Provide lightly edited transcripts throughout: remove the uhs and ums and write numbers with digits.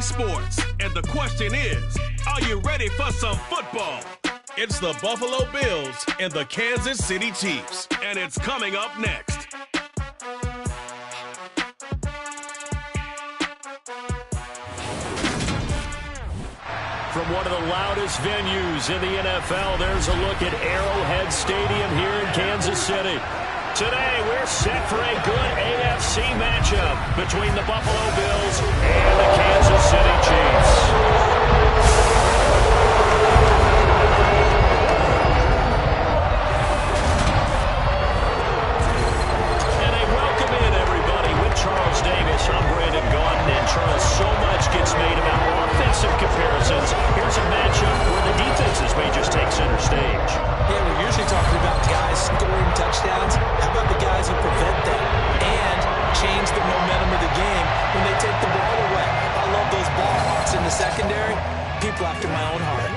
sports. And the question is, are you ready for some football? It's the Buffalo Bills and the Kansas City Chiefs. And it's coming up next. From one of the loudest venues in the NFL, there's a look at Arrowhead Stadium here in Kansas City. Today, we're set for a good AFC matchup between the Buffalo Bills and the Kansas City Chiefs. Charles Davis, I'm Brandon Gaudin, and Charles, so much gets made about offensive comparisons. Here's a matchup where the defenses may just take center stage. Yeah, we're usually talking about guys scoring touchdowns. How about the guys who prevent them and change the momentum of the game when they take the ball away? I love those ball hawks in the secondary. People after my own heart.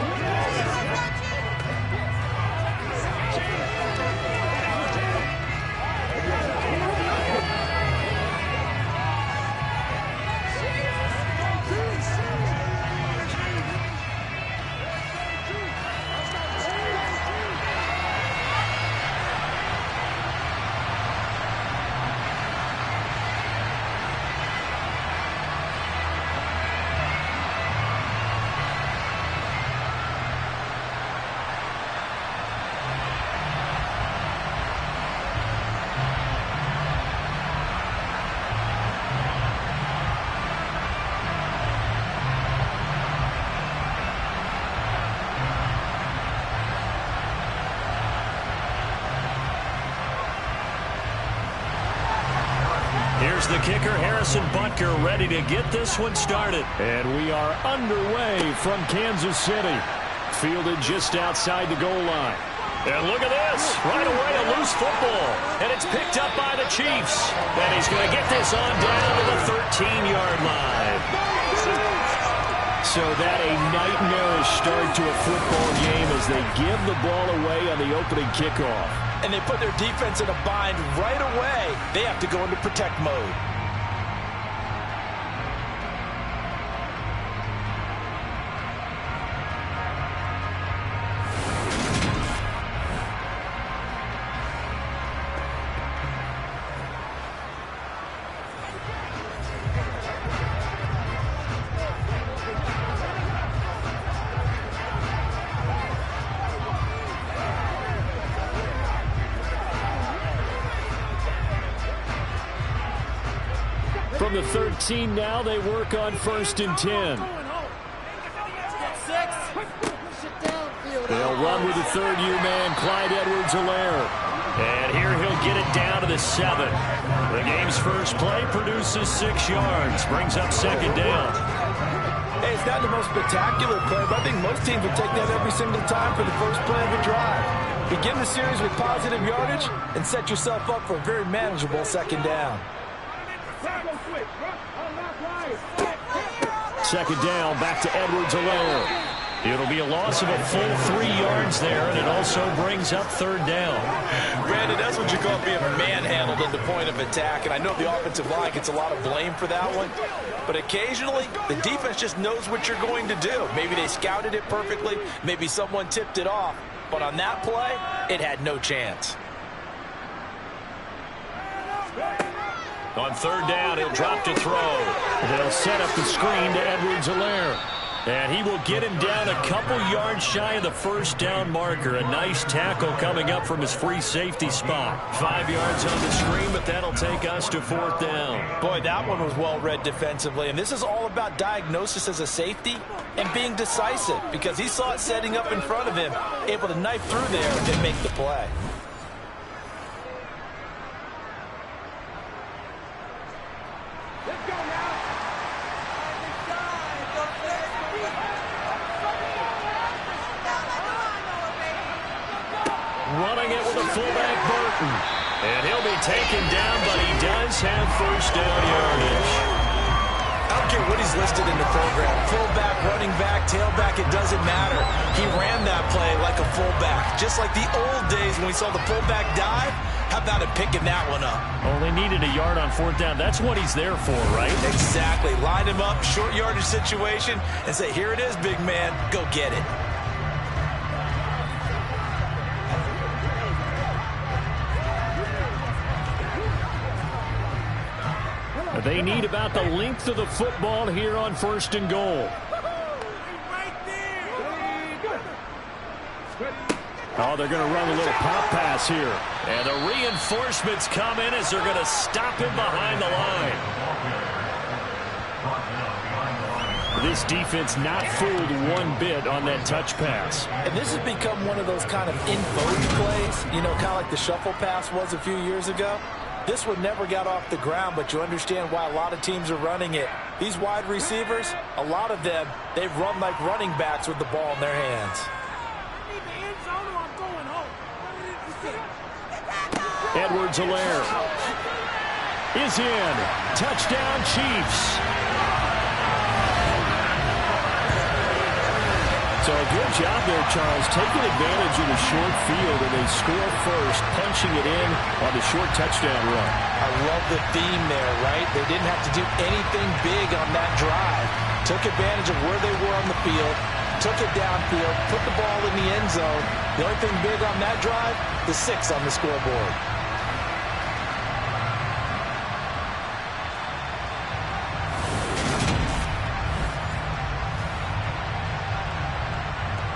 Here's the kicker, Harrison Butker, ready to get this one started. And we are underway from Kansas City. Fielded just outside the goal line. And look at this. Right away, a loose football. And it's picked up by the Chiefs. And he's going to get this on down to the 13-yard line. So that a nightmarish start to a football game as they give the ball away on the opening kickoff. And they put their defense in a bind right away. They have to go into protect mode. From the 13 now, they work on 1st and 10. They'll run with the third-year man, Clyde Edwards-Helaire. And here he'll get it down to the 7. The game's first play produces 6 yards, brings up 2nd down. Hey, it's not the most spectacular play, but I think most teams would take that every single time for the first play of a drive. Begin the series with positive yardage and set yourself up for a very manageable 2nd down. 2nd down, back to Edwards-Helaire. It'll be a loss of a full 3 yards there, and it also brings up 3rd down. Brandon, that's what you call being manhandled at the point of attack, and I know the offensive line gets a lot of blame for that one, but occasionally the defense just knows what you're going to do. Maybe they scouted it perfectly, maybe someone tipped it off, but on that play, it had no chance. On 3rd down, he'll drop to throw. They'll set up the screen to Edwards-Helaire. And he will get him down a couple yards shy of the 1st down marker. A nice tackle coming up from his free safety spot. 5 yards on the screen, but that'll take us to 4th down. Boy, that one was well read defensively. And this is all about diagnosis as a safety and being decisive, because he saw it setting up in front of him, able to knife through there and make the play. Running it with a fullback, Burton. And he'll be taken down, but he does have 1st down yardage. I don't care what he's listed in the program. Fullback, running back, tailback, it doesn't matter. He ran that play like a fullback. just like the old days when we saw the pullback dive. How about him picking that one up? Oh, they needed a yard on 4th down. That's what he's there for, right? Exactly. Line him up, short yardage situation, and say, here it is, big man. Go get it. They need about the length of the football here on 1st and goal. Oh, they're going to run a little pop pass here. And the reinforcements come in as they're going to stop him behind the line. This defense not fooled one bit on that touch pass. And this has become one of those kind of in vogue plays, you know, kind of like the shuffle pass was a few years ago. This one never got off the ground, but you understand why a lot of teams are running it. These wide receivers, a lot of them, they've run like running backs with the ball in their hands. Edwards-Helaire is in. Touchdown, Chiefs. So a good job there, Charles, taking advantage of the short field, and they score first, punching it in on the short touchdown run. I love the theme there, right? They didn't have to do anything big on that drive. Took advantage of where they were on the field, took it downfield, put the ball in the end zone. The only thing big on that drive, the 6 on the scoreboard.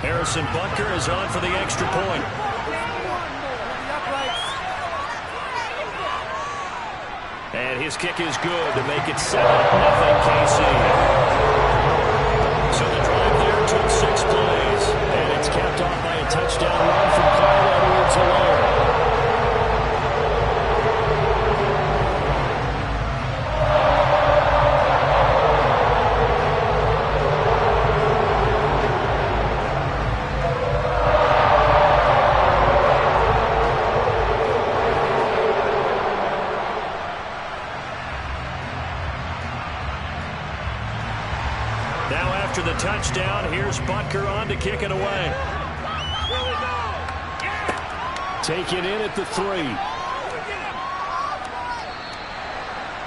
Harrison Butker is on for the extra point. And his kick is good to make it 7-0 KC. So the drive there took 6 plays. And it's capped off by a touchdown run from Clyde Edwards-Helaire. After the touchdown, here's Butker on to kick it away. Take it in at the 3.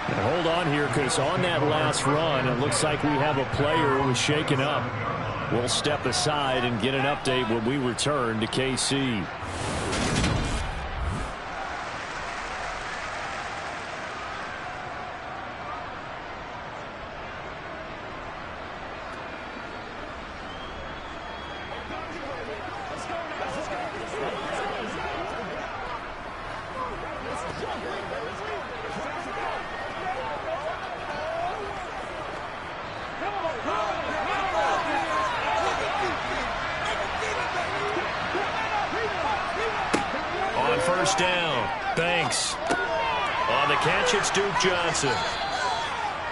Now hold on here, because on that last run, it looks like we have a player who was shaken up. We'll step aside and get an update when we return to KC. First down. Banks. On the catch, it's Duke Johnson.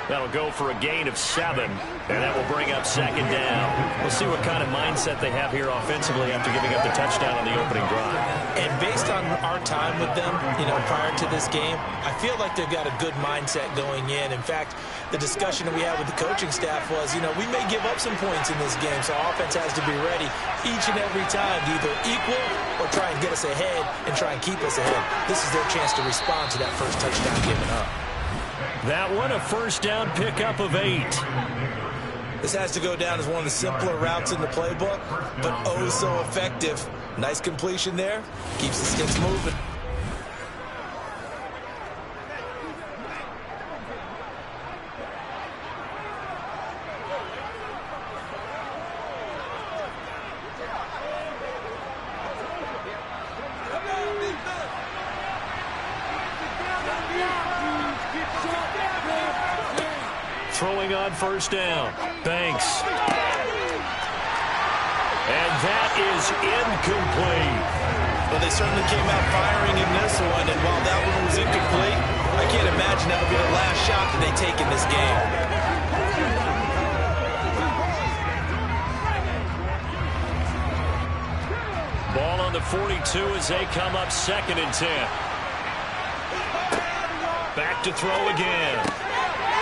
That'll go for a gain of 7, and that will bring up 2nd down. We'll see what kind of mindset they have here offensively after giving up the touchdown on the opening drive. And based on our time with them, you know, prior to this game, I feel like they've got a good mindset going in. In fact, the discussion that we had with the coaching staff was, you know, we may give up some points in this game, so offense has to be ready each and every time to either equal or try and get us ahead and try and keep us ahead. This is their chance to respond to that first touchdown given up. That one, a first down pickup of 8. This has to go down as one of the simpler routes in the playbook, but oh so effective. Nice completion there. Keeps the sticks moving. Throwing on first down. Banks. And that is incomplete. Well, they certainly came out firing in this one, and while that one was incomplete, I can't imagine that'll be the last shot that they take in this game. Ball on the 42 as they come up 2nd and 10. Back to throw again.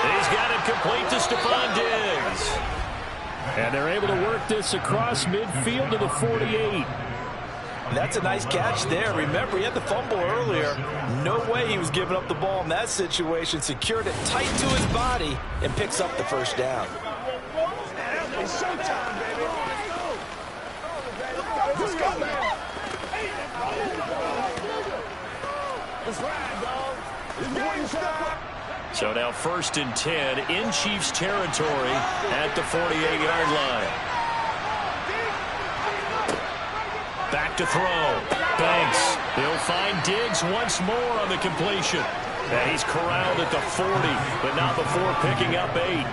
He's got it complete to Stephon Diggs. And they're able to work this across midfield to the 48. That's a nice catch there. Remember, he had the fumble earlier. No way he was giving up the ball in that situation. Secured it tight to his body and picks up the first down. It's showtime, baby. Let's go, man. Let's ride, dog. It's game time. So now 1st and 10 in Chiefs territory at the 48-yard line. Back to throw. Banks. He'll find Diggs once more on the completion. And he's corralled at the 40, but not before picking up 8.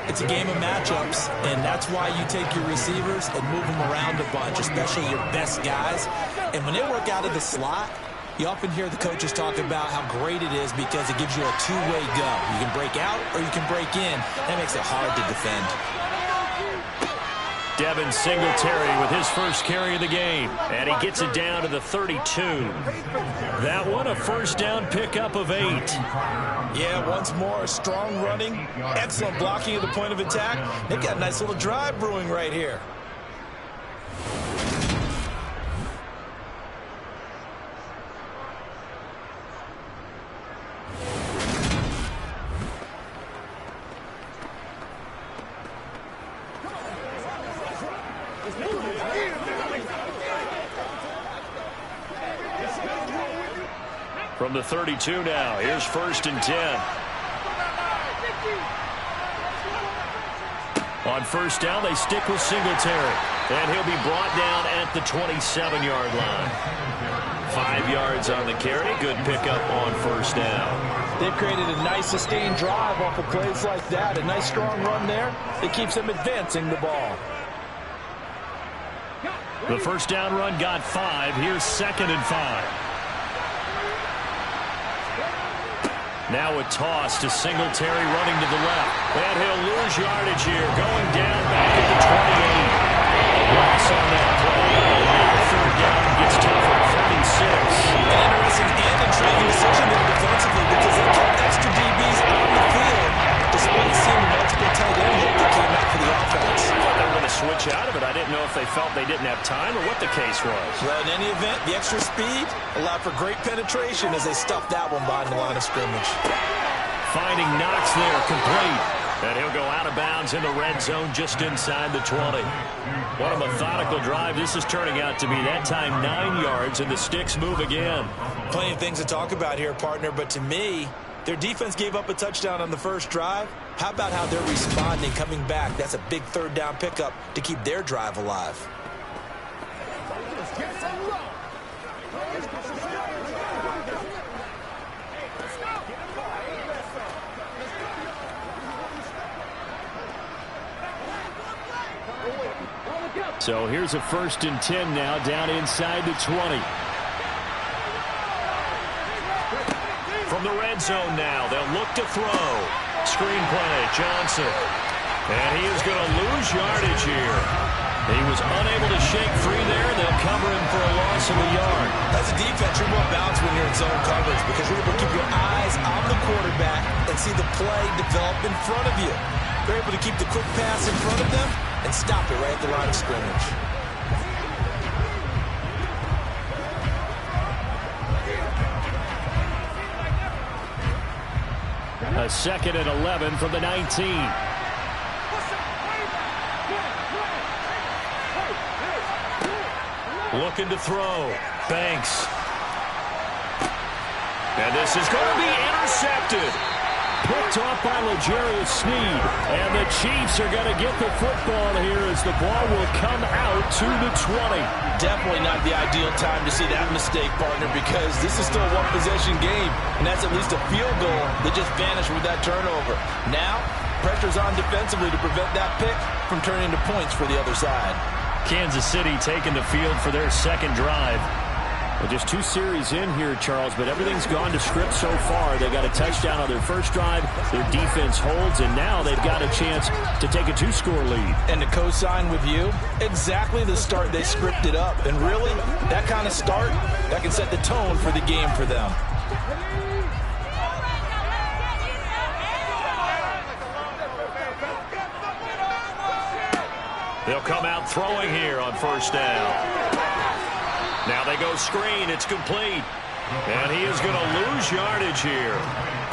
It's a game of matchups, and that's why you take your receivers and move them around a bunch, especially your best guys. And when they work out of the slot, you often hear the coaches talk about how great it is because it gives you a two-way go. You can break out or you can break in. That makes it hard to defend. Devin Singletary with his first carry of the game, and he gets it down to the 32. That one, a first down pickup of 8. Yeah, once more, strong running, excellent blocking at the point of attack. They've got a nice little drive brewing right here. From the 32 now, here's 1st and 10. On first down, they stick with Singletary, and he'll be brought down at the 27-yard line. 5 yards on the carry, good pickup on first down. They've created a nice sustained drive off of plays like that. A nice strong run there. It keeps them advancing the ball. The first down run got 5. Here's 2nd and 5. Now a toss to Singletary running to the left. And he'll lose yardage here, going down back at the 28. Loss on that play. Third down gets tougher at 36. An interesting and intriguing decision there defensively because they kept extra DBs on the field despite seeing multiple tight end hit that came out for the offense. I thought they were going to switch out of it. I didn't know if they felt they didn't have time or what the case was. Well, in any event, the extra speed allowed for great penetration as they stuffed that one behind the line of scrimmage. Finding Knox there, complete. And he'll go out of bounds in the red zone just inside the 20. What a methodical drive this is turning out to be. That time 9 yards, and the sticks move again. Plenty of things to talk about here, partner, but to me, their defense gave up a touchdown on the first drive. How about how they're responding, coming back? That's a big third down pickup to keep their drive alive. So here's a 1st and 10 now down inside the 20. From the red zone now, they'll look to throw. Screenplay, Johnson. And he is going to lose yardage here. He was unable to shake free there. They'll cover him for a loss of a yard. As a defense, you're more balanced when you're in zone coverage because you're able to keep your eyes on the quarterback and see the play develop in front of you. They're able to keep the quick pass in front of them and stop it right at the line of scrimmage. A 2nd and 11 from the 19. Looking to throw. Banks. And this is going to be intercepted. Picked off by L'Jarius Sneed. And the Chiefs are going to get the football here as the ball will come out to the 20. Definitely not the ideal time to see that mistake, partner, because this is still a one-possession game, and that's at least a field goal that just vanished with that turnover. Now, pressure's on defensively to prevent that pick from turning into points for the other side. Kansas City taking the field for their second drive. Well, just 2 series in here, Charles, but everything's gone to script so far. They got a touchdown on their first drive. Their defense holds, and now they've got a chance to take a 2-score lead. And to co-sign with you, exactly the start they scripted up. And really, that kind of start, that can set the tone for the game for them. They'll come out throwing here on first down. Now they go screen. It's complete. And he is going to lose yardage here.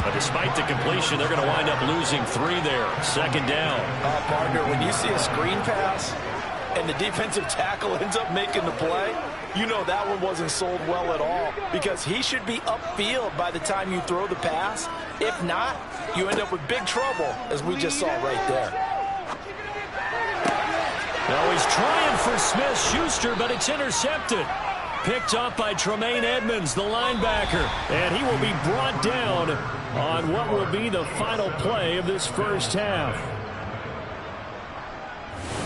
But despite the completion, they're going to wind up losing 3 there. Second down. Partner, when you see a screen pass and the defensive tackle ends up making the play, you know that one wasn't sold well at all, because he should be upfield by the time you throw the pass. If not, you end up with big trouble, as we just saw right there. Now he's trying for Smith-Schuster, but it's intercepted. Picked up by Tremaine Edmonds, the linebacker. And he will be brought down on what will be the final play of this first half.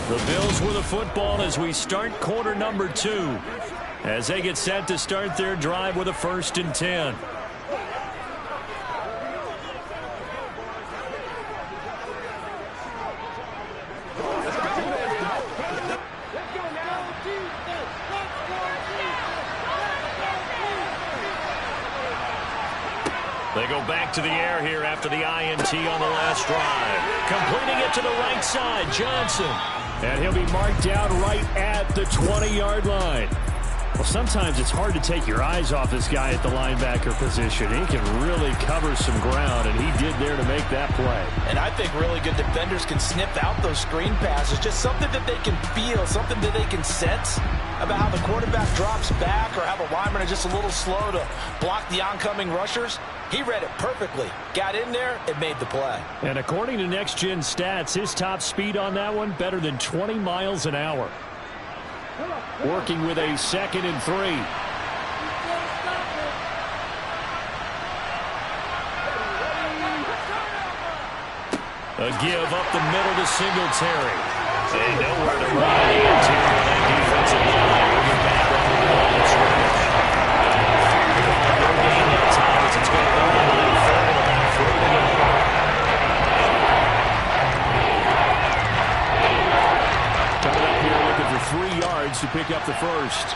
The Bills with the football as we start quarter number 2. As they get set to start their drive with a 1st and 10. They go back to the air here after the INT on the last drive. Completing it to the right side, Johnson. And he'll be marked down right at the 20-yard line. Well, sometimes it's hard to take your eyes off this guy at the linebacker position. He can really cover some ground, and he did there to make that play. And I think really good defenders can sniff out those screen passes. Just something that they can feel, something that they can sense about how the quarterback drops back or how the linemen are just a little slow to block the oncoming rushers. He read it perfectly, got in there, and made the play. And according to Next Gen Stats, his top speed on that one, better than 20 miles an hour. Working with a 2nd and 3. A give up the middle to Singletary. And nowhere to run the interior of that defensive line. We'll get back on the ball. It's right. No gain that time as it's going to go on a little further about 3 yards. Coming up here looking for 3 yards to pick up the first.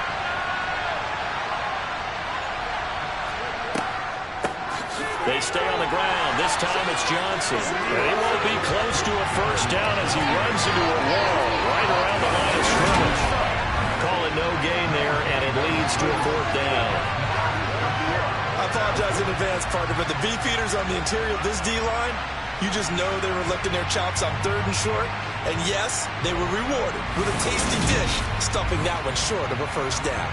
They stay on the ground. This time it's Johnson. And he won't be close to a first down as he runs into a wall right around the line of scrimmage. Call it no gain there, and it leads to a 4th down. I apologize in advance, partner, but the beefeaters on the interior of this D-line, you just know they were licking their chops on 3rd and short. And yes, they were rewarded with a tasty dish, stuffing that one short of a first down.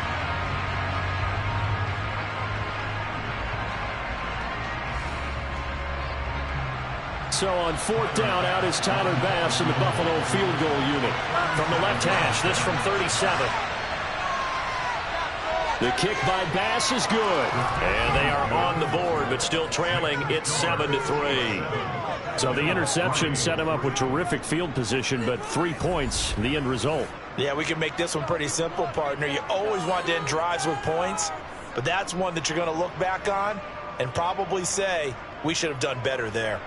So on 4th down, out is Tyler Bass in the Buffalo field goal unit. From the left hash, this from 37. The kick by Bass is good. And they are on the board, but still trailing. It's 7-3. So the interception set him up with terrific field position, but 3 points, the end result. Yeah, we can make this one pretty simple, partner. You always want to end drives with points, but that's one that you're going to look back on and probably say, we should have done better there.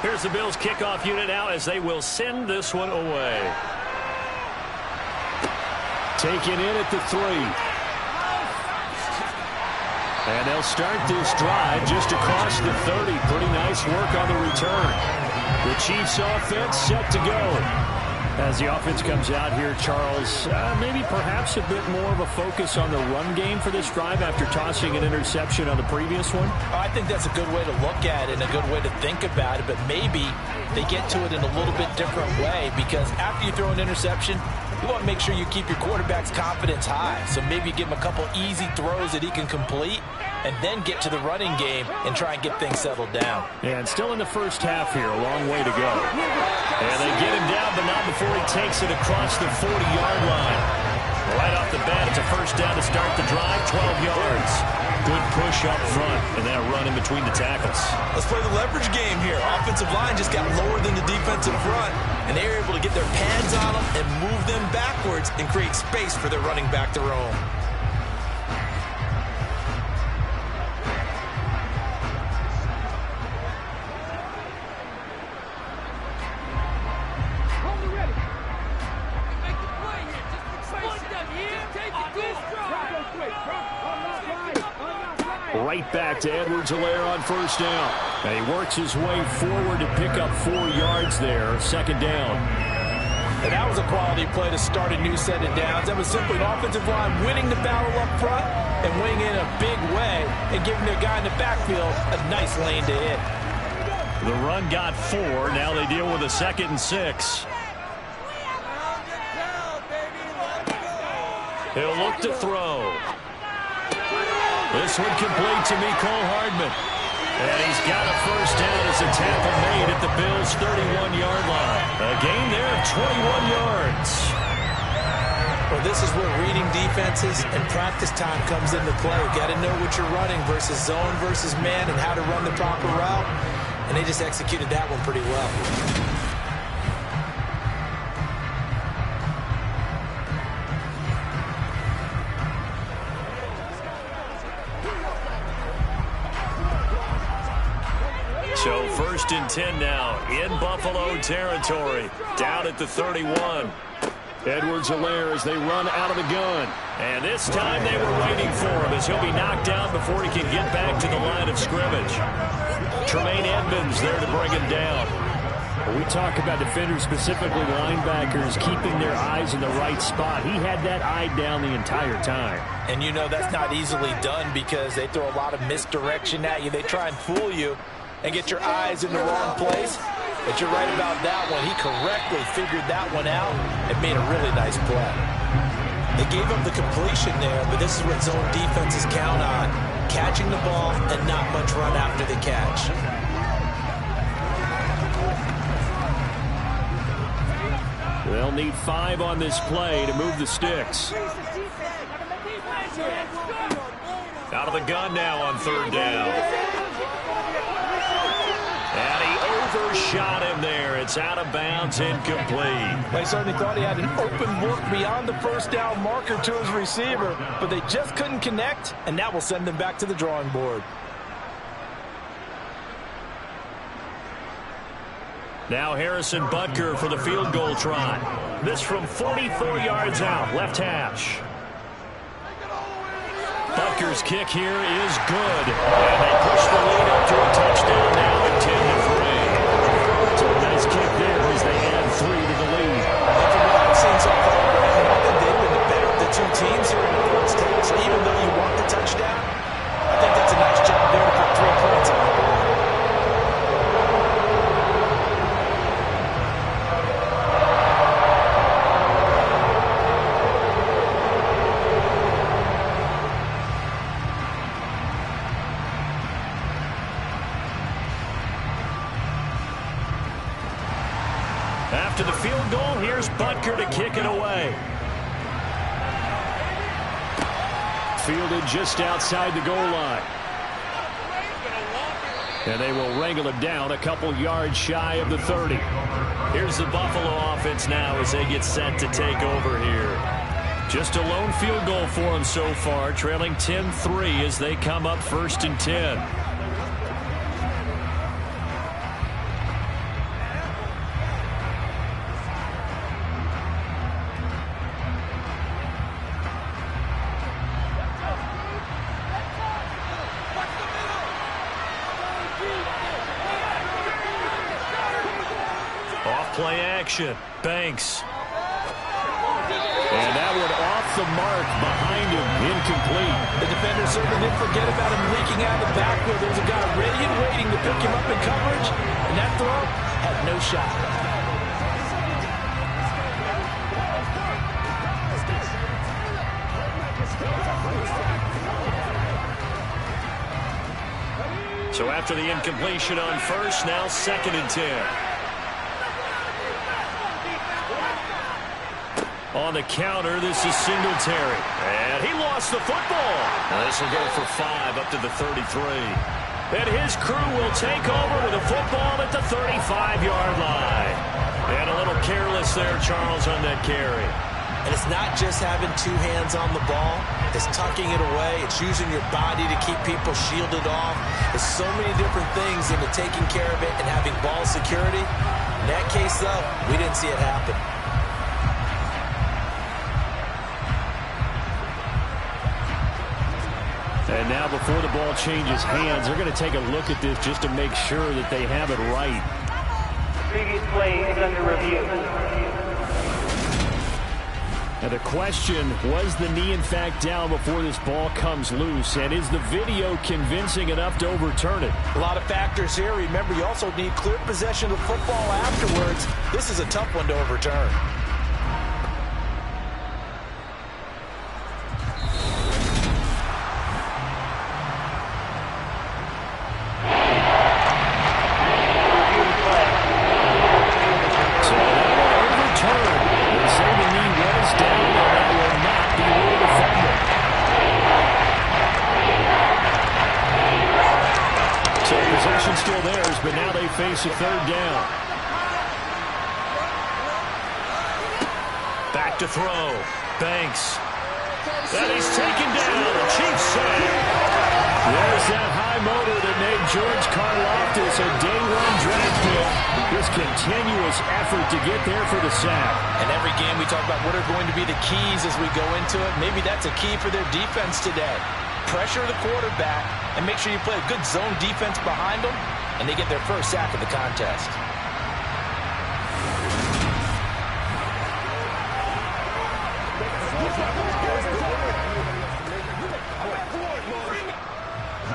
Here's the Bills kickoff unit now as they will send this one away. Taken in at the 3. And they'll start this drive just across the 30. Pretty nice work on the return. The Chiefs offense set to go. As the offense comes out here, Charles, maybe perhaps a bit more of a focus on the run game for this drive after tossing an interception on the previous one? I think that's a good way to look at it and a good way to think about it, but maybe they get to it in a little bit different way, because after you throw an interception, you want to make sure you keep your quarterback's confidence high. So maybe give him a couple easy throws that he can complete and then get to the running game and try and get things settled down. And still in the first half here, a long way to go. And they get him down, but not before he takes it across the 40-yard line. Right off the bat, it's a first down to start the drive, 12 yards. Good push up front, and then a run in between the tackles. Let's play the leverage game here. Offensive line just got lower than the defensive front, and they were able to get their pads on them and move them backwards and create space for their running back to roam. Right back to Edwards-Helaire on first down. And he works his way forward to pick up 4 yards there, second down. And that was a quality play to start a new set of downs. That was simply an offensive line winning the battle up front and winning in a big way and giving their guy in the backfield a nice lane to hit. The run got 4. Now they deal with a 2nd and 6. He'll look to throw. This one complete to Mecole Hardman. And he's got a first down as a tackle made at the Bills' 31-yard line. A gain there of 21 yards. Well, this is where reading defenses and practice time comes into play. You got to know what you're running versus zone versus man and how to run the proper route. And they just executed that one pretty well. So 1st and 10 now in Buffalo territory. Down at the 31. Edwards-Helaire as they run out of the gun. And this time they were waiting for him as he'll be knocked down before he can get back to the line of scrimmage. Tremaine Edmonds there to bring him down. We talk about defenders, specifically linebackers, keeping their eyes in the right spot. He had that eye down the entire time. And you know that's not easily done because they throw a lot of misdirection at you. They try and fool you and get your eyes in the wrong place. But you're right about that one. He correctly figured that one out and made a really nice play. They gave him the completion there, but this is what zone defenses count on. Catching the ball and not much run after the catch. They'll need 5 on this play to move the sticks. Out of the gun now on 3rd down. And he overshot him there. It's out of bounds, incomplete. They certainly thought he had an open look beyond the first down marker to his receiver, but they just couldn't connect, and that will send them back to the drawing board. Now Harrison Butker for the field goal try. This from 44 yards out, left hash. Butker's kick here is good. And they push the lead up to a touchdown now at 10-3. So a nice kick there as they add 3 to the lead. From what I've seen so far, I think they've been the better of the two teams here in the first half. So even though you want the touchdown, I think that's a nice job there to put 3 points on the board. After the field goal, here's Butker to kick it away. Fielded just outside the goal line. And they will wrangle it down a couple yards shy of the 30. Here's the Buffalo offense now as they get set to take over here. Just a lone field goal for them so far, trailing 10-3 as they come up 1st and 10. Play action. Banks. And that one off the mark behind him. Incomplete. The defender certainly didn't forget about him leaking out of the backfield. There was a guy ready and waiting to pick him up in coverage. And that throw had no shot. So after the incompletion on first, now 2nd and 10. On the counter, this is Singletary. And he lost the football. And this will go for 5 up to the 33. And his crew will take over with a football at the 35-yard line. And a little careless there, Charles, on that carry. And it's not just having 2 hands on the ball. It's tucking it away. It's using your body to keep people shielded off. There's so many different things into taking care of it and having ball security. In that case, though, we didn't see it happen. And now before the ball changes hands, they're going to take a look at this just to make sure that they have it right. Previous play is under review. Now the question, was the knee in fact down before this ball comes loose? And is the video convincing enough to overturn it? A lot of factors here. Remember, you also need clear possession of the football afterwards. This is a tough one to overturn. Still theirs, but now they face a third down. Back to throw. Banks. And he's taken down. The Chiefs sack. There's that high motor that made George Karlaftis a day-one draft pick. This continuous effort to get there for the sack. And every game we talk about what are going to be the keys as we go into it. Maybe that's a key for their defense today. Pressure the quarterback and make sure you play a good zone defense behind them, and they get their first sack of the contest.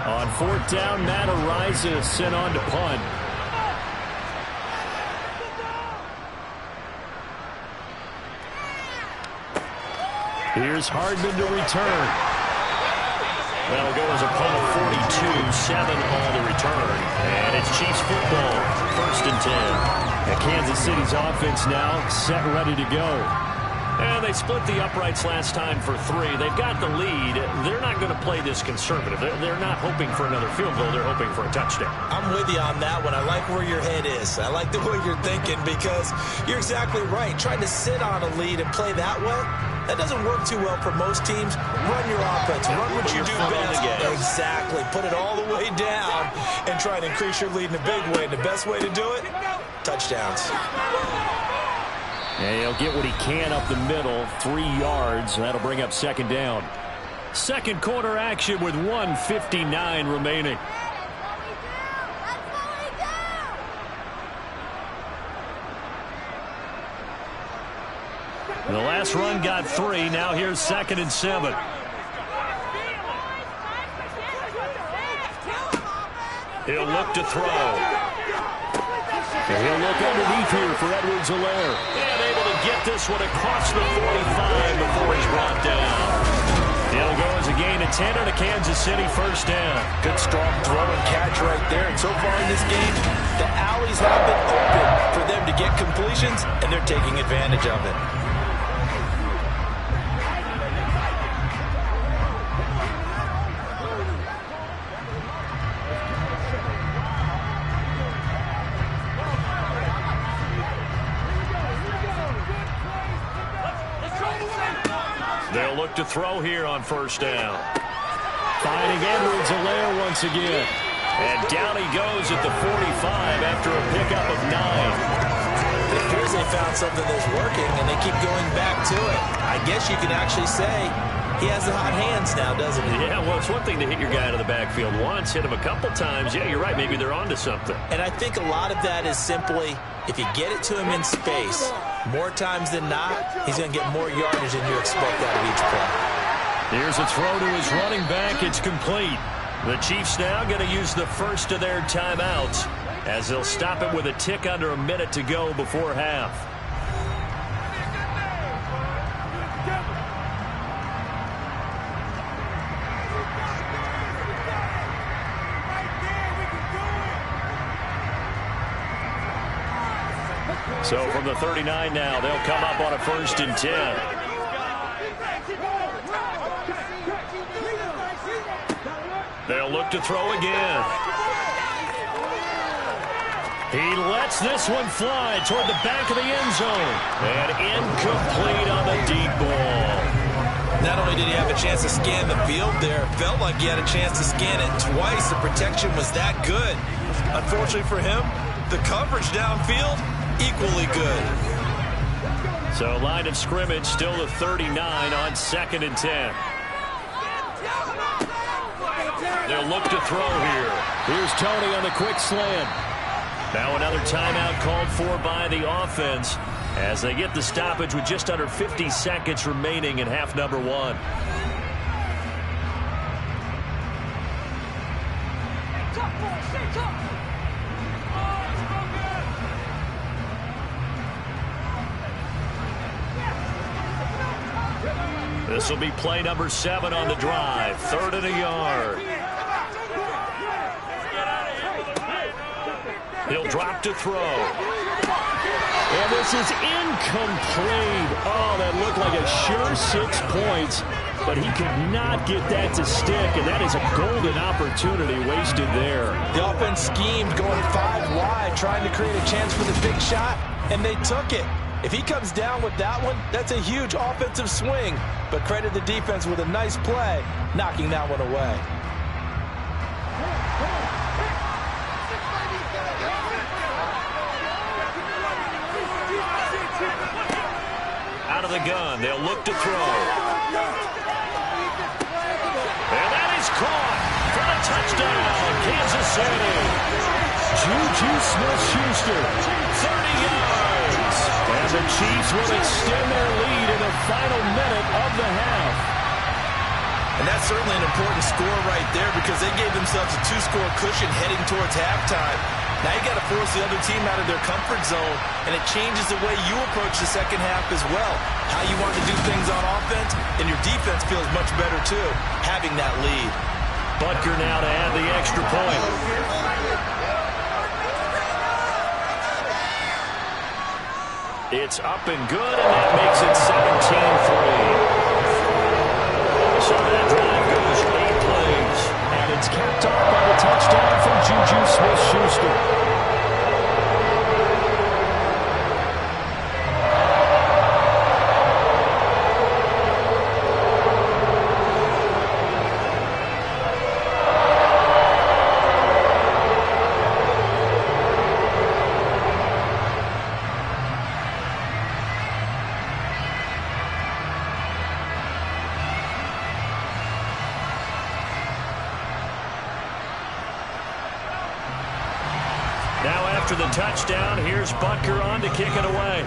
On fourth down, Matt Ariza sent on to punt. Here's Hardman to return. That'll go as a punt of 42, 7 on the return. And it's Chiefs football, 1st and 10. And Kansas City's offense now set, ready to go. And they split the uprights last time for 3. They've got the lead. They're not going to play this conservative. They're not hoping for another field goal. They're hoping for a touchdown. I'm with you on that one. I like where your head is. I like the way you're thinking because you're exactly right. Trying to sit on a lead and play that way, that doesn't work too well for most teams. Run your offense. Run what you do best. Exactly. Put it all the way down and try and increase your lead in a big way. And the best way to do it, touchdowns. And he'll get what he can up the middle, 3 yards. That'll bring up 2nd down. Second quarter action with 1:59 remaining. The last run got 3. Now here's 2nd and 7. He'll look to throw. And he'll look underneath here for Edwards-Helaire. And able to get this one across the 45 before he's brought down. He'll go as a gain of 10 on a Kansas City 1st down. Good strong throw and catch right there. And so far in this game, the alleys have been open for them to get completions, and they're taking advantage of it. They'll look to throw here on 1st down. Finding Edwards-Helaire once again. And down he goes at the 45 after a pickup of 9. It appears they found something that's working, and they keep going back to it. I guess you can actually say he has the hot hands now, doesn't he? Yeah, well, it's one thing to hit your guy out of the backfield once, hit him a couple times. Yeah, you're right. Maybe they're onto something. And I think a lot of that is simply if you get it to him in space, more times than not, he's going to get more yardage than you expect out of each play. Here's a throw to his running back. It's complete. The Chiefs now going to use the first of their timeouts as they'll stop it with a tick under a minute to go before half. So from the 39 now, they'll come up on a 1st and 10. They'll look to throw again. He lets this one fly toward the back of the end zone. And incomplete on the deep ball. Not only did he have a chance to scan the field there, it felt like he had a chance to scan it twice. The protection was that good. Unfortunately for him, the coverage downfield, equally good. So line of scrimmage still the 39 on 2nd and 10. They'll look to throw here. Here's Tony on the quick slant. Now another timeout called for by the offense as they get the stoppage with just under 50 seconds remaining in half number one. This will be play number 7 on the drive. 3rd and a yard. He'll drop to throw. And this is incomplete. Oh, that looked like a sure 6 points, but he could not get that to stick, and that is a golden opportunity wasted there. The offense schemed going 5 wide, trying to create a chance for the big shot, and they took it. If he comes down with that one, that's a huge offensive swing. But credit the defense with a nice play, knocking that one away. Out of the gun, they'll look to throw. And that is caught for a touchdown, Kansas City. Juju Smith-Schuster, 30 yards. And the Chiefs will extend their lead in the final minute of the half. And that's certainly an important score right there because they gave themselves a 2-score cushion heading towards halftime. Now you got to force the other team out of their comfort zone, and it changes the way you approach the second half as well. How you want to do things on offense, and your defense feels much better too, having that lead. Butker now to add the extra point. It's up and good, and that makes it 17-3. So that drive goes 8 plays, and it's capped off by the touchdown from Juju Smith-Schuster. After the touchdown, here's Butker on to kick it away.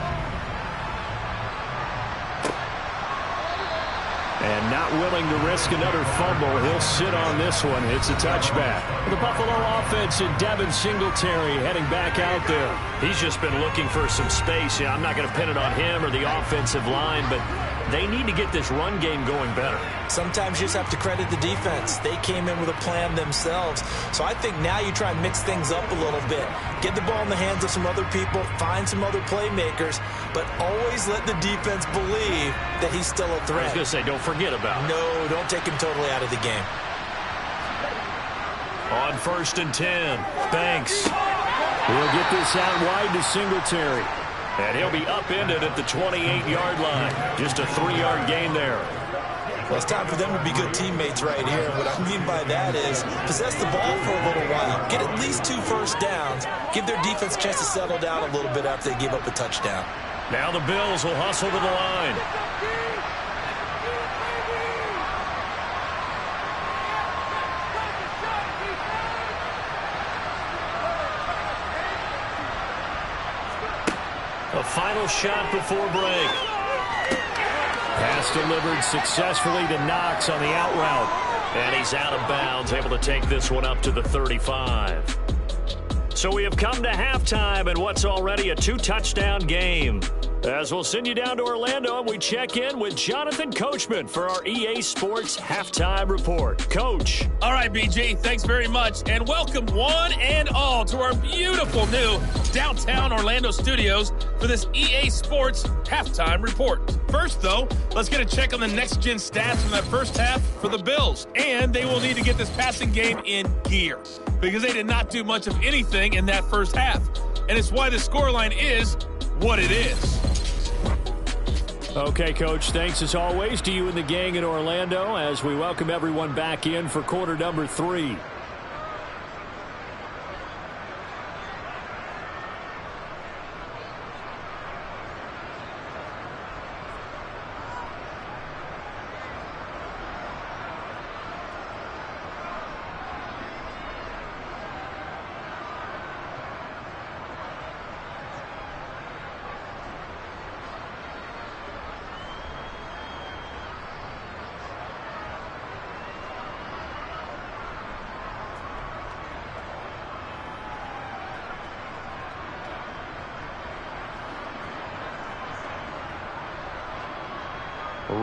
And not willing to risk another fumble, he'll sit on this one. It's a touchback. The Buffalo offense and Devin Singletary heading back out there. He's just been looking for some space. Yeah, I'm not going to pin it on him or the offensive line, but they need to get this run game going better. Sometimes you just have to credit the defense. They came in with a plan themselves. So I think now you try and mix things up a little bit. Get the ball in the hands of some other people, find some other playmakers, but always let the defense believe that he's still a threat. I was going to say, don't forget about it. No, don't take him totally out of the game. On 1st and 10, Banks. He'll get this out wide to Singletary. And he'll be upended at the 28-yard line. Just a 3-yard gain there. Well, it's time for them to be good teammates right here. What I mean by that is possess the ball for a little while. Get at least 2 first downs. Give their defense a chance to settle down a little bit after they give up a touchdown. Now the Bills will hustle to the line. A final shot before break. Pass delivered successfully to Knox on the out route. And he's out of bounds, able to take this one up to the 35. So we have come to halftime in what's already a 2-touchdown game. As we'll send you down to Orlando, and we check in with Jonathan Coachman for our EA Sports Halftime Report. Coach. All right, BG, thanks very much, and welcome one and all to our beautiful new downtown Orlando studios for this EA Sports Halftime Report. First, though, let's get a check on the next-gen stats from that first half for the Bills, and they will need to get this passing game in gear because they did not do much of anything in that first half, and it's why the scoreline is what it is. Okay, Coach, thanks as always to you and the gang in Orlando as we welcome everyone back in for quarter number 3.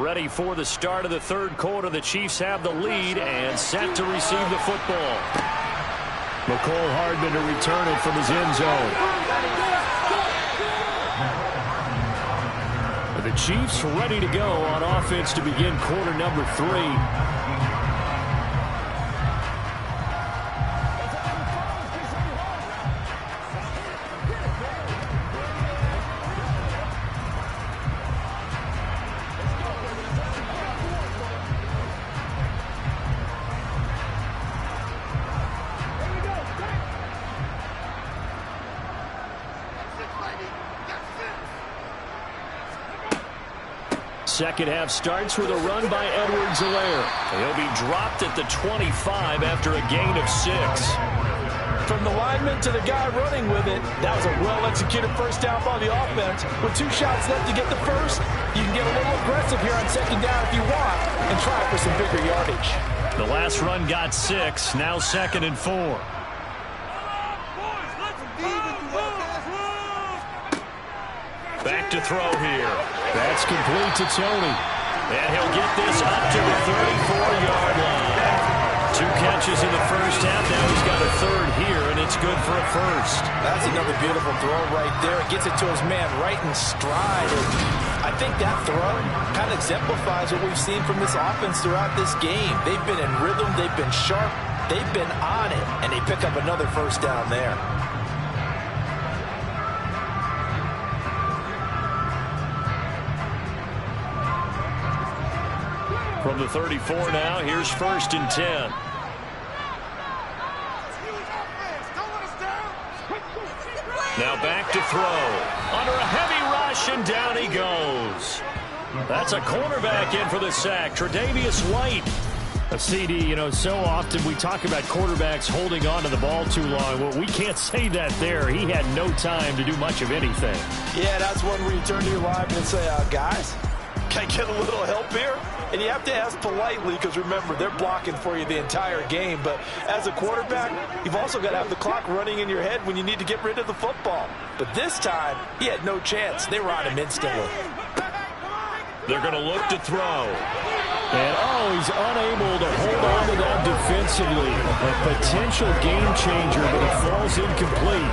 Ready for the start of the third quarter. The Chiefs have the lead and set to receive the football. McCole Hardman to return it from his end zone. The Chiefs ready to go on offense to begin quarter number 3. Second half starts with a run by Edwards-Helaire. He'll be dropped at the 25 after a gain of 6. From the lineman to the guy running with it, that was a well-executed first down by the offense. With 2 shots left to get the first, you can get a little aggressive here on second down if you want and try for some bigger yardage. The last run got 6, now 2nd and 4. Back to throw here. That's complete to Tony. And he'll get this up to the 34-yard line. 2 catches in the first half. Now he's got a third here, and it's good for a first. That's another beautiful throw right there. It gets it to his man right in stride. And I think that throw kind of exemplifies what we've seen from this offense throughout this game. They've been in rhythm. They've been sharp. They've been on it, and they pick up another first down there. From the 34 now, here's 1st and 10. Now back to throw. Under a heavy rush, and down he goes. That's a cornerback in for the sack, Tre'Davious White. A CD, you know, so often we talk about quarterbacks holding on to the ball too long. Well, we can't say that there. He had no time to do much of anything. Yeah, that's one where you turn to your lineman and say, guys, can I get a little help here? And you have to ask politely because, remember, they're blocking for you the entire game. But as a quarterback, you've also got to have the clock running in your head when you need to get rid of the football. But this time, he had no chance. They were on him instantly. They're going to look to throw. And, he's unable to hold on to that defensively. A potential game changer, but it falls incomplete.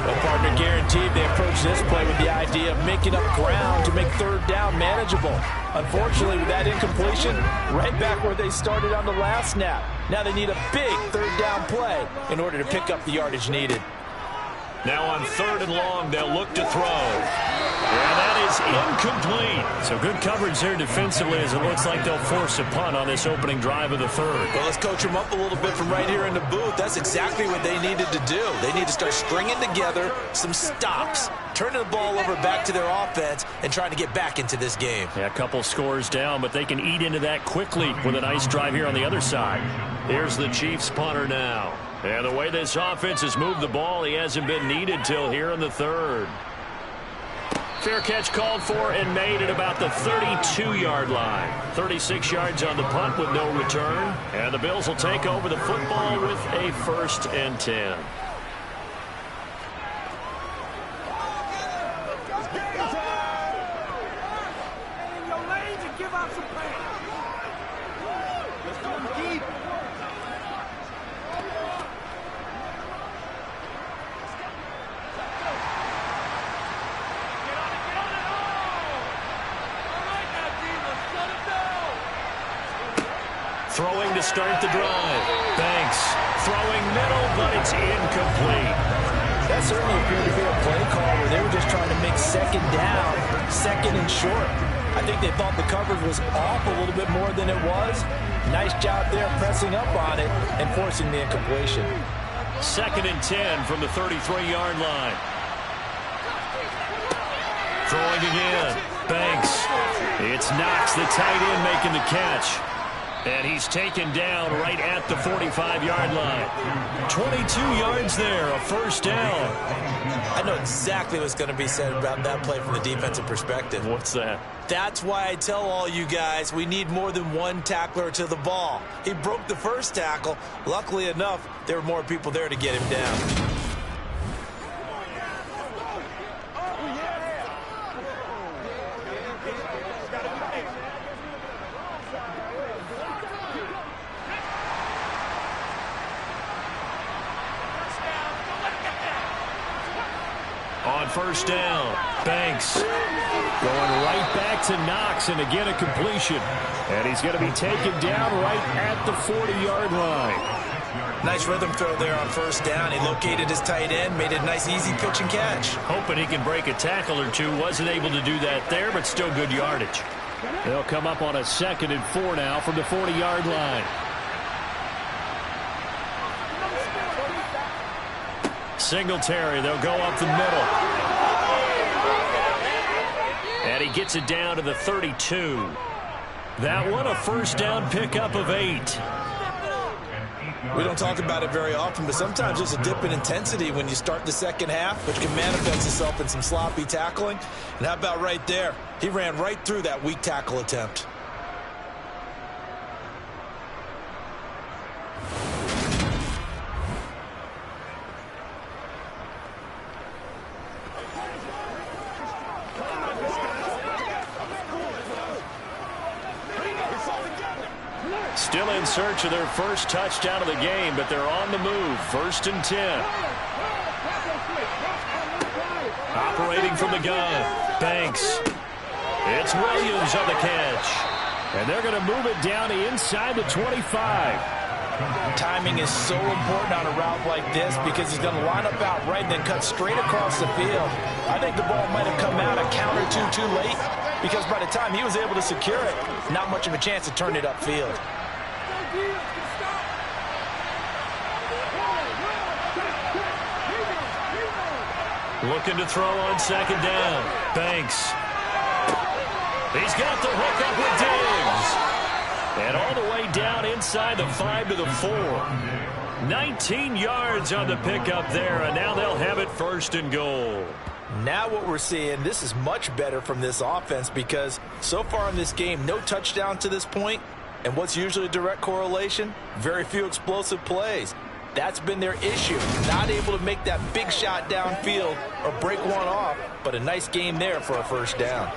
Well, partner, guaranteed they approach this play with the idea of making up ground to make third down manageable. Unfortunately, with that incompletion, right back where they started on the last snap. Now they need a big third down play in order to pick up the yardage needed. Now on 3rd and long, they'll look to throw. And that is incomplete. So good coverage there defensively as it looks like they'll force a punt on this opening drive of the 3rd. Well, let's coach them up a little bit from right here in the booth. That's exactly what they needed to do. They need to start stringing together some stops, turning the ball over back to their offense, and trying to get back into this game. Yeah, a couple scores down, but they can eat into that quickly with a nice drive here on the other side. Here's the Chiefs punter now. And the way this offense has moved the ball, he hasn't been needed till here in the 3rd. Fair catch called for and made at about the 32-yard line. 36 yards on the punt with no return. And the Bills will take over the football with a 1st and 10. Throwing to start the drive. Banks throwing middle, but it's incomplete. That certainly appeared to be a play call where they were just trying to make second down, 2nd and short. I think they thought the coverage was off a little bit more than it was. Nice job there pressing up on it and forcing the incompletion. 2nd and 10 from the 33-yard line. Throwing again. Banks. It's Knox, the tight end, making the catch. And he's taken down right at the 45-yard line. 22 yards there, a 1st down. I know exactly what's going to be said about that play from the defensive perspective. What's that? That's why I tell all you guys we need more than one tackler to the ball. He broke the first tackle. Luckily enough, there were more people there to get him down. first down. Banks going right back to Knox, and again a completion. And he's going to be taken down right at the 40-yard line. Nice rhythm throw there on first down. He located his tight end, made it a nice easy pitch and catch. Hoping he can break a tackle or two. Wasn't able to do that there, but still good yardage. They'll come up on a 2nd and 4 now from the 40-yard line. Singletary, they'll go up the middle. And he gets it down to the 32. That one a first down pickup of 8. We don't talk about it very often, but sometimes there's a dip in intensity when you start the second half, which can manifest itself in some sloppy tackling. And how about right there? He ran right through that weak tackle attempt. Still in search of their first touchdown of the game, but they're on the move. 1st and 10. Operating from the gun. Banks. It's Williams on the catch. And they're going to move it down inside the 25. Timing is so important on a route like this because he's going to line up out right and then cut straight across the field. I think the ball might have come out a count or two too late because by the time he was able to secure it, not much of a chance to turn it upfield. Looking to throw on 2nd down. Banks. He's got the hook up with Diggs. And all the way down inside the 5 to the 4. 19 yards on the pickup there, and now they'll have it 1st and goal. Now what we're seeing, this is much better from this offense because so far in this game, no touchdown to this point. And what's usually a direct correlation? Very few explosive plays. That's been their issue. Not able to make that big shot downfield or break one off, but a nice game there for a first down.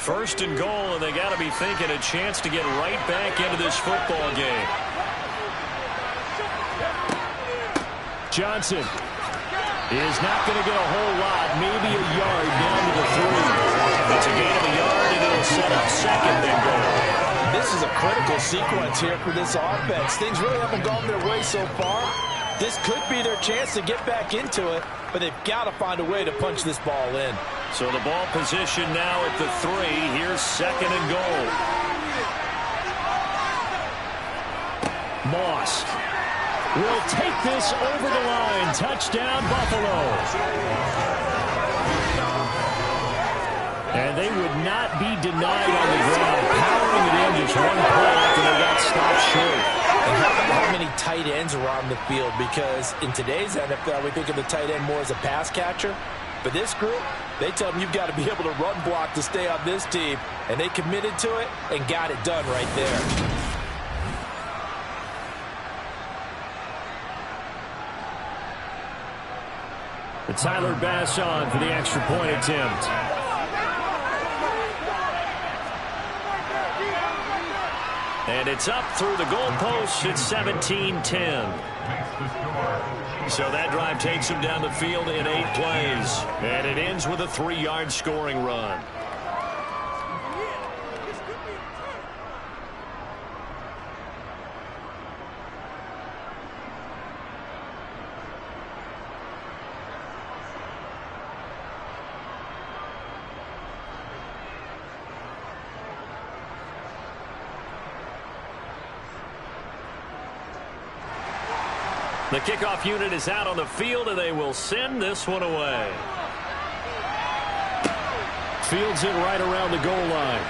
1st and goal, and they got to be thinking a chance to get right back into this football game. Johnson is not going to get a whole lot, maybe a yard down to the 3. It's a gain of a yard, and it'll set up 2nd and goal. This is a critical sequence here for this offense. Things really haven't gone their way so far. This could be their chance to get back into it, but they've got to find a way to punch this ball in. So the ball position now at the 3. Here's 2nd and goal. Moss will take this over the line. Touchdown, Buffalo. And they would not be denied on the ground. Powering it in just one play after they got stopped short. And how many tight ends are on the field? Because in today's NFL, we think of the tight end more as a pass catcher. But this group, they tell them you've got to be able to run block to stay on this team. And they committed to it and got it done right there. The Tyler Bass on for the extra point attempt. And it's up through the goalpost. It's 17-10. So that drive takes him down the field in 8 plays. And it ends with a 3-yard scoring run. The kickoff unit is out on the field, and they will send this one away. Fields it right around the goal line.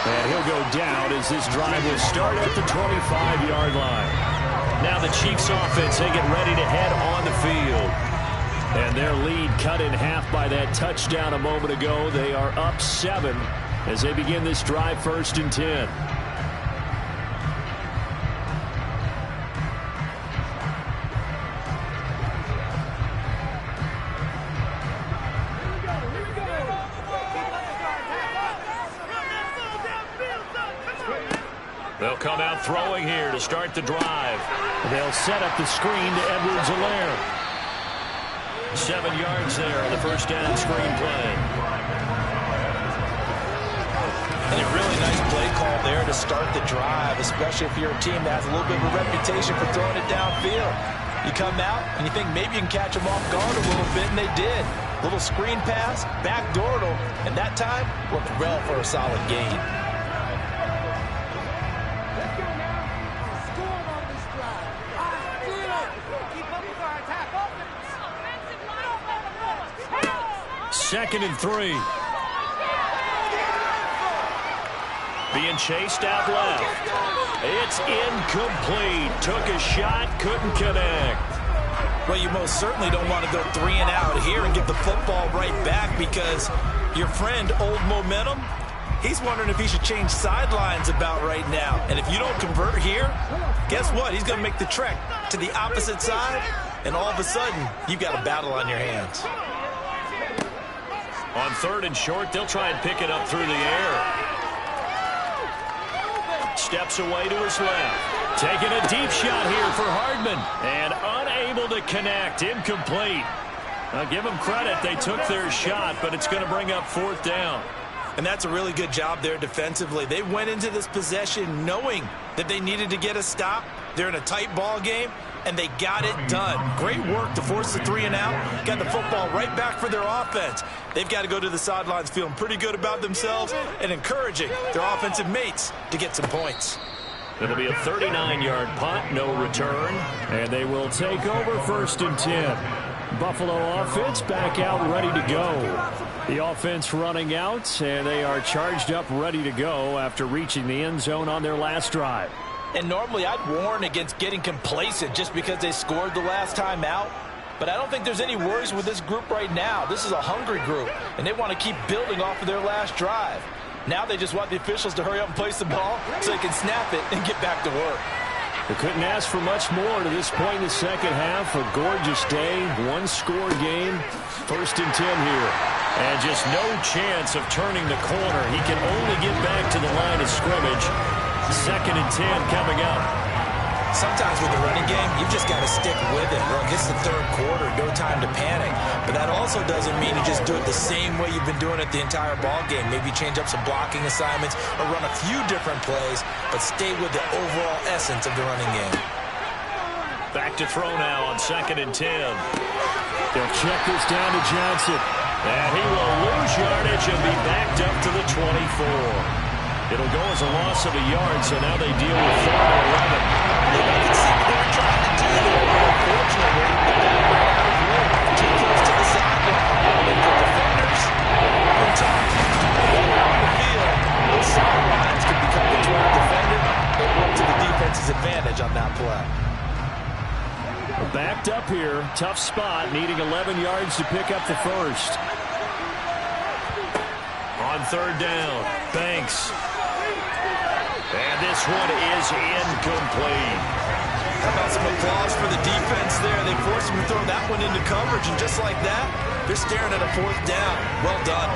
And he'll go down as this drive will start at the 25-yard line. Now the Chiefs offense, they get ready to head on the field. And their lead cut in half by that touchdown a moment ago. They are up 7 as they begin this drive 1st and 10. They'll come out throwing here to start the drive. They'll set up the screen to Edwards-Helaire. 7 yards there on the first down screen play. And a really nice play call there to start the drive, especially if you're a team that has a little bit of a reputation for throwing it downfield. You come out and you think maybe you can catch them off guard a little bit, and they did. Little screen pass, backdoored them, and that time worked well for a solid gain. Second and 3. Being chased out left. It's incomplete. Took a shot, couldn't connect. Well, you most certainly don't want to go 3 and out here and get the football right back, because your friend, Old Momentum, he's wondering if he should change sidelines about right now. And if you don't convert here, guess what? He's going to make the trek to the opposite side, and all of a sudden, you've got a battle on your hands. On 3rd and short, they'll try and pick it up through the air. Steps away to his left. Taking a deep shot here for Hardman. And unable to connect. Incomplete. Now give them credit. They took their shot, but it's going to bring up 4th down. And that's a really good job there defensively. They went into this possession knowing that they needed to get a stop. They're in a tight ball game, and they got it done. Great work to force the 3 and out. Got the football right back for their offense. They've got to go to the sidelines feeling pretty good about themselves and encouraging their offensive mates to get some points. It'll be a 39-yard punt, no return, and they will take over 1st and 10. Buffalo offense back out, ready to go. The offense running out, and they are charged up, ready to go after reaching the end zone on their last drive. And normally I'd warn against getting complacent just because they scored the last time out. But I don't think there's any worries with this group right now. This is a hungry group, and they want to keep building off of their last drive. Now they just want the officials to hurry up and place the ball so they can snap it and get back to work. They couldn't ask for much more to this point in the second half. A gorgeous day, 1-score game, 1st and 10 here. And just no chance of turning the corner. He can only get back to the line of scrimmage. 2nd and 10 coming up. Sometimes with the running game, you've just got to stick with it. Look, it's the 3rd quarter, no time to panic. But that also doesn't mean you just do it the same way you've been doing it the entire ball game. Maybe change up some blocking assignments or run a few different plays, but stay with the overall essence of the running game. Back to throw now on 2nd and 10. They'll check this down to Johnson. And he will lose yardage and be backed up to the 24. It'll go as a loss of a yard, so now they deal with 4th and 11. You can see what they're trying to do there. Unfortunately, too close to the sideline. And the defenders, on top, on the field, those sidelines can become the 12th defender. They work to the defense's advantage on that play. Backed up here, tough spot, needing 11 yards to pick up the first. On 3rd down, Banks. And this one is incomplete. How about some applause for the defense there? They forced him to throw that one into coverage, and just like that, they're staring at a 4th down. Well done.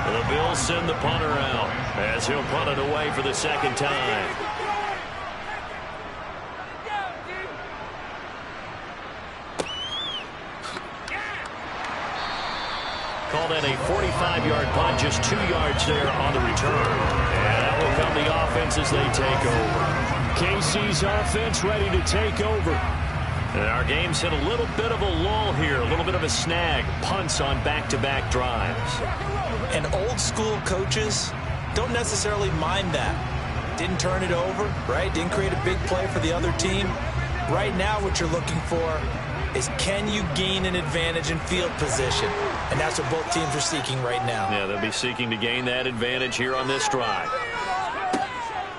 The Bills send the punter out as he'll punt it away for the 2nd time. Called in a 45-yard punt, just 2 yards there on the return. And out will come the offense as they take over. KC's offense ready to take over. And our game's hit a little bit of a lull here, a little bit of a snag. Punts on back-to-back drives. And old-school coaches don't necessarily mind that. Didn't turn it over, right? Didn't create a big play for the other team. Right now what you're looking for is, can you gain an advantage in field position? And that's what both teams are seeking right now. Yeah, they'll be seeking to gain that advantage here on this drive.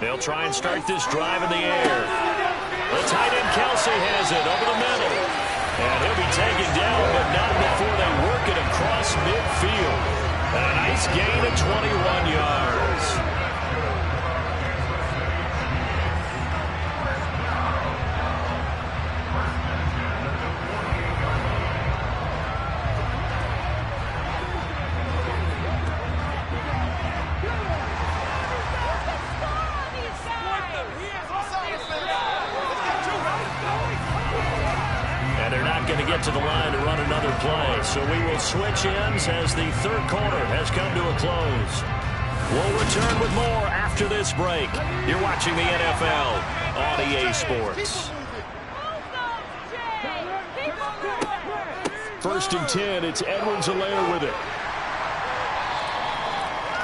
They'll try and start this drive in the air. The tight end Kelsey has it over the middle. And he'll be taken down, but not before they work it across midfield. A nice gain of 21 yards. another play. So we will switch ends as the third quarter has come to a close. We'll return with more after this break. You're watching the NFL on EA Sports. First and 10, it's Edwards-Helaire with it.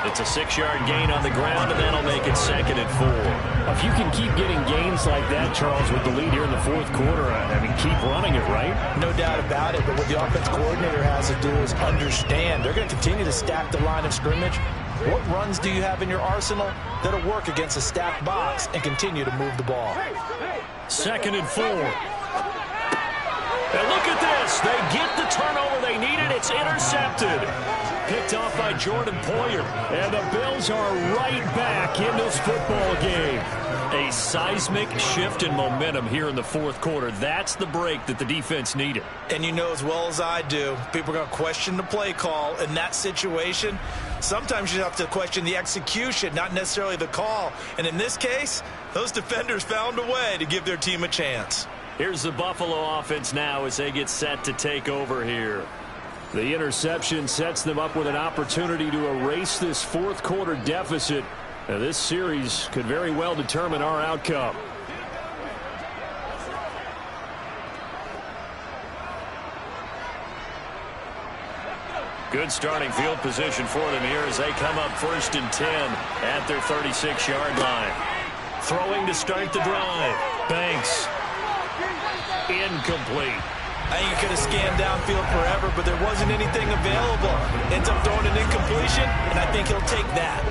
It's a 6-yard gain on the ground, and that'll make it 2nd and 4. If you can keep getting gains like that, Charles, with the lead here in the fourth quarter, I mean, keep running it, right? No doubt about it, but what the offense coordinator has to do is understand. They're going to continue to stack the line of scrimmage. What runs do you have in your arsenal that'll work against a stacked box and continue to move the ball? 2nd and 4. And look at this. They get the turnover they needed. It's intercepted. Picked off by Jordan Poyer. And the Bills are right back in this football game. A seismic shift in momentum here in the fourth quarter. That's the break that the defense needed. And you know as well as I do, people are going to question the play call in that situation. Sometimes you have to question the execution, not necessarily the call. And in this case, those defenders found a way to give their team a chance. Here's the Buffalo offense now as they get set to take over here. The interception sets them up with an opportunity to erase this fourth quarter deficit. Now, this series could very well determine our outcome. Good starting field position for them here as they come up 1st and 10 at their 36-yard line. Throwing to start the drive. Banks. Incomplete. I think he could have scanned downfield forever, but there wasn't anything available. Ends up throwing an incompletion, and I think he'll take that.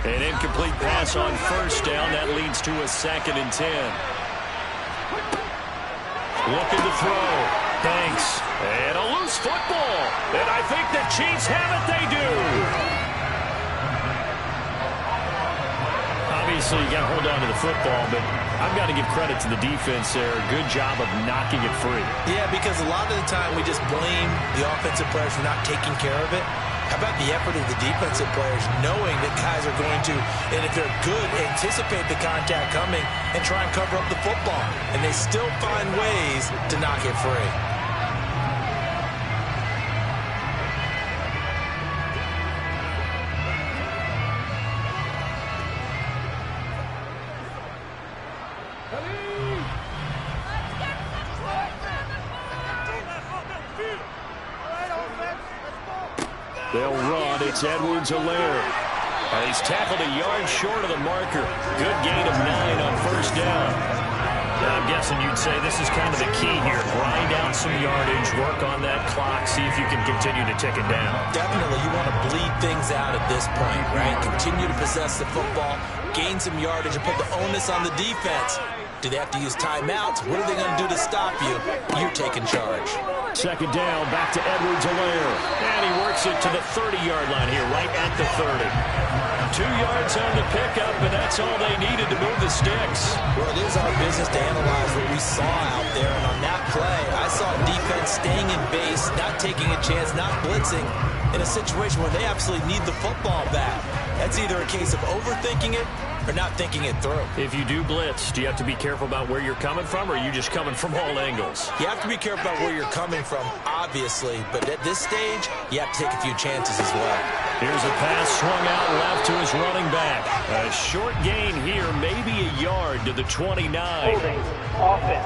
An incomplete pass on 1st down. That leads to a 2nd and 10. Looking to throw. Banks. And a loose football. And I think the Chiefs have it. They do. Obviously, you got to hold on to the football, but I've got to give credit to the defense there. Good job of knocking it free. Yeah, because a lot of the time we just blame the offensive players for not taking care of it. How about the effort of the defensive players knowing that guys are going to, and if they're good, anticipate the contact coming and try and cover up the football. And they still find ways to knock it free. They'll run. It's Edwards-Helaire. He's tackled a yard short of the marker. Good gain of 9 on 1st down. Now, I'm guessing you'd say this is kind of the key here. Grind out some yardage, work on that clock, see if you can continue to tick it down. Definitely, you want to bleed things out at this point, right? Continue to possess the football, gain some yardage, and put the onus on the defense. Do they have to use timeouts? What are they going to do to stop you? You're taking charge. 2nd down, back to Edwards-Helaire. And he works it to the 30-yard line here, right at the 30. 2 yards on the pickup, and that's all they needed to move the sticks. Well, it is our business to analyze what we saw out there. And on that play, I saw defense staying in base, not taking a chance, not blitzing, in a situation where they absolutely need the football back. That's either a case of overthinking it or not thinking it through. If you do blitz, do you have to be careful about where you're coming from, or are you just coming from all angles? You have to be careful about where you're coming from, obviously, but at this stage, you have to take a few chances as well. Here's a pass swung out left to his running back. A short gain here, maybe a yard to the 29. Holding. Offense.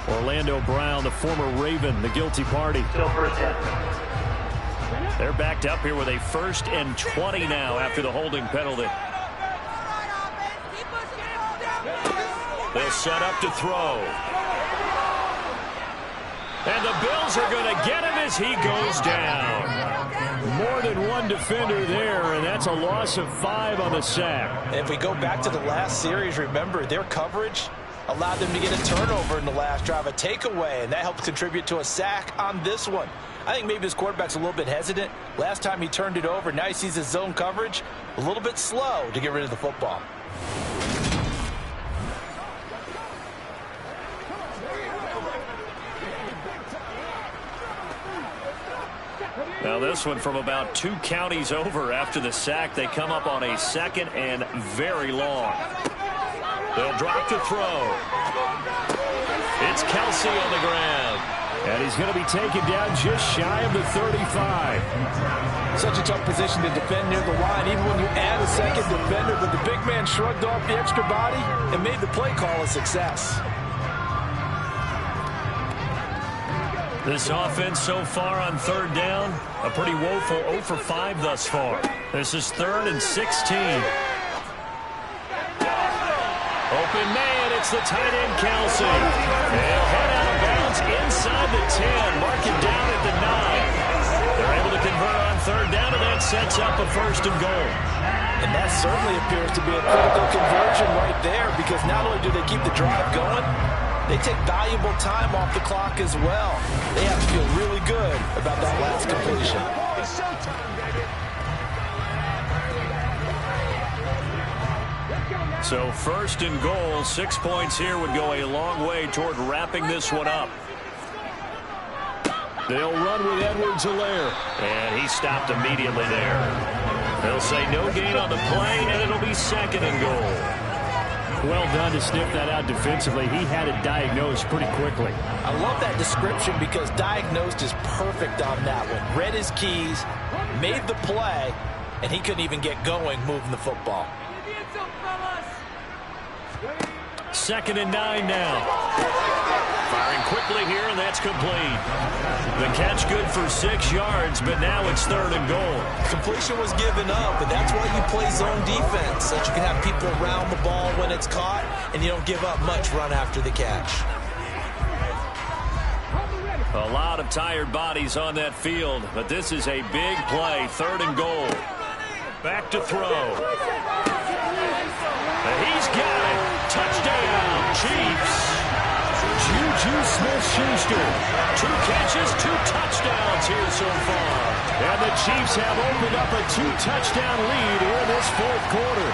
Orlando Brown, the former Raven, the guilty party. Still 1st down. They're backed up here with a 1st and 20 now after the holding penalty. They'll set up to throw. And the Bills are going to get him as he goes down. More than one defender there, and that's a loss of 5 on the sack. And if we go back to the last series, remember, their coverage allowed them to get a turnover in the last drive, a takeaway, and that helped contribute to a sack on this one. I think maybe his quarterback's a little bit hesitant. Last time he turned it over, now he sees his zone coverage a little bit slow to get rid of the football. Now this one from about 2 counties over after the sack. They come up on a 2nd and very long. They'll drop to throw. It's Kelsey on the ground. And he's going to be taken down just shy of the 35. Such a tough position to defend near the line, even when you add a second defender. But the big man shrugged off the extra body and made the play call a success. This offense so far on 3rd down, a pretty woeful 0 for 5 thus far. This is 3rd and 16. Open man, it's the tight end Kelsey. They'll head out of bounds inside the 10, mark him down at the 9. They're able to convert on 3rd down, and that sets up a 1st and goal. And that certainly appears to be a critical conversion right there, because not only do they keep the drive going, they take valuable time off the clock as well. They have to feel really good about that last completion. It's showtime, baby. So 1st and goal, 6 points here would go a long way toward wrapping this one up. They'll run with Edwards-Helaire. And he stopped immediately there. They'll say no gain on the play, and it'll be 2nd and goal. Well done to sniff that out defensively. He had it diagnosed pretty quickly. I love that description because diagnosed is perfect on that one. Read his keys, made the play, and he couldn't even get going moving the football. 2nd and 9 now. Firing quickly here, and that's complete. The catch good for 6 yards, but now it's 3rd and goal. Completion was given up, but that's why you play zone defense, so that you can have people around the ball when it's caught, and you don't give up much run after the catch. A lot of tired bodies on that field, but this is a big play. 3rd and goal. Back to throw. And he's got it. Touchdown, Chiefs. Juju Smith-Schuster. 2 catches, 2 touchdowns here so far. And the Chiefs have opened up a 2-touchdown lead here in this 4th quarter.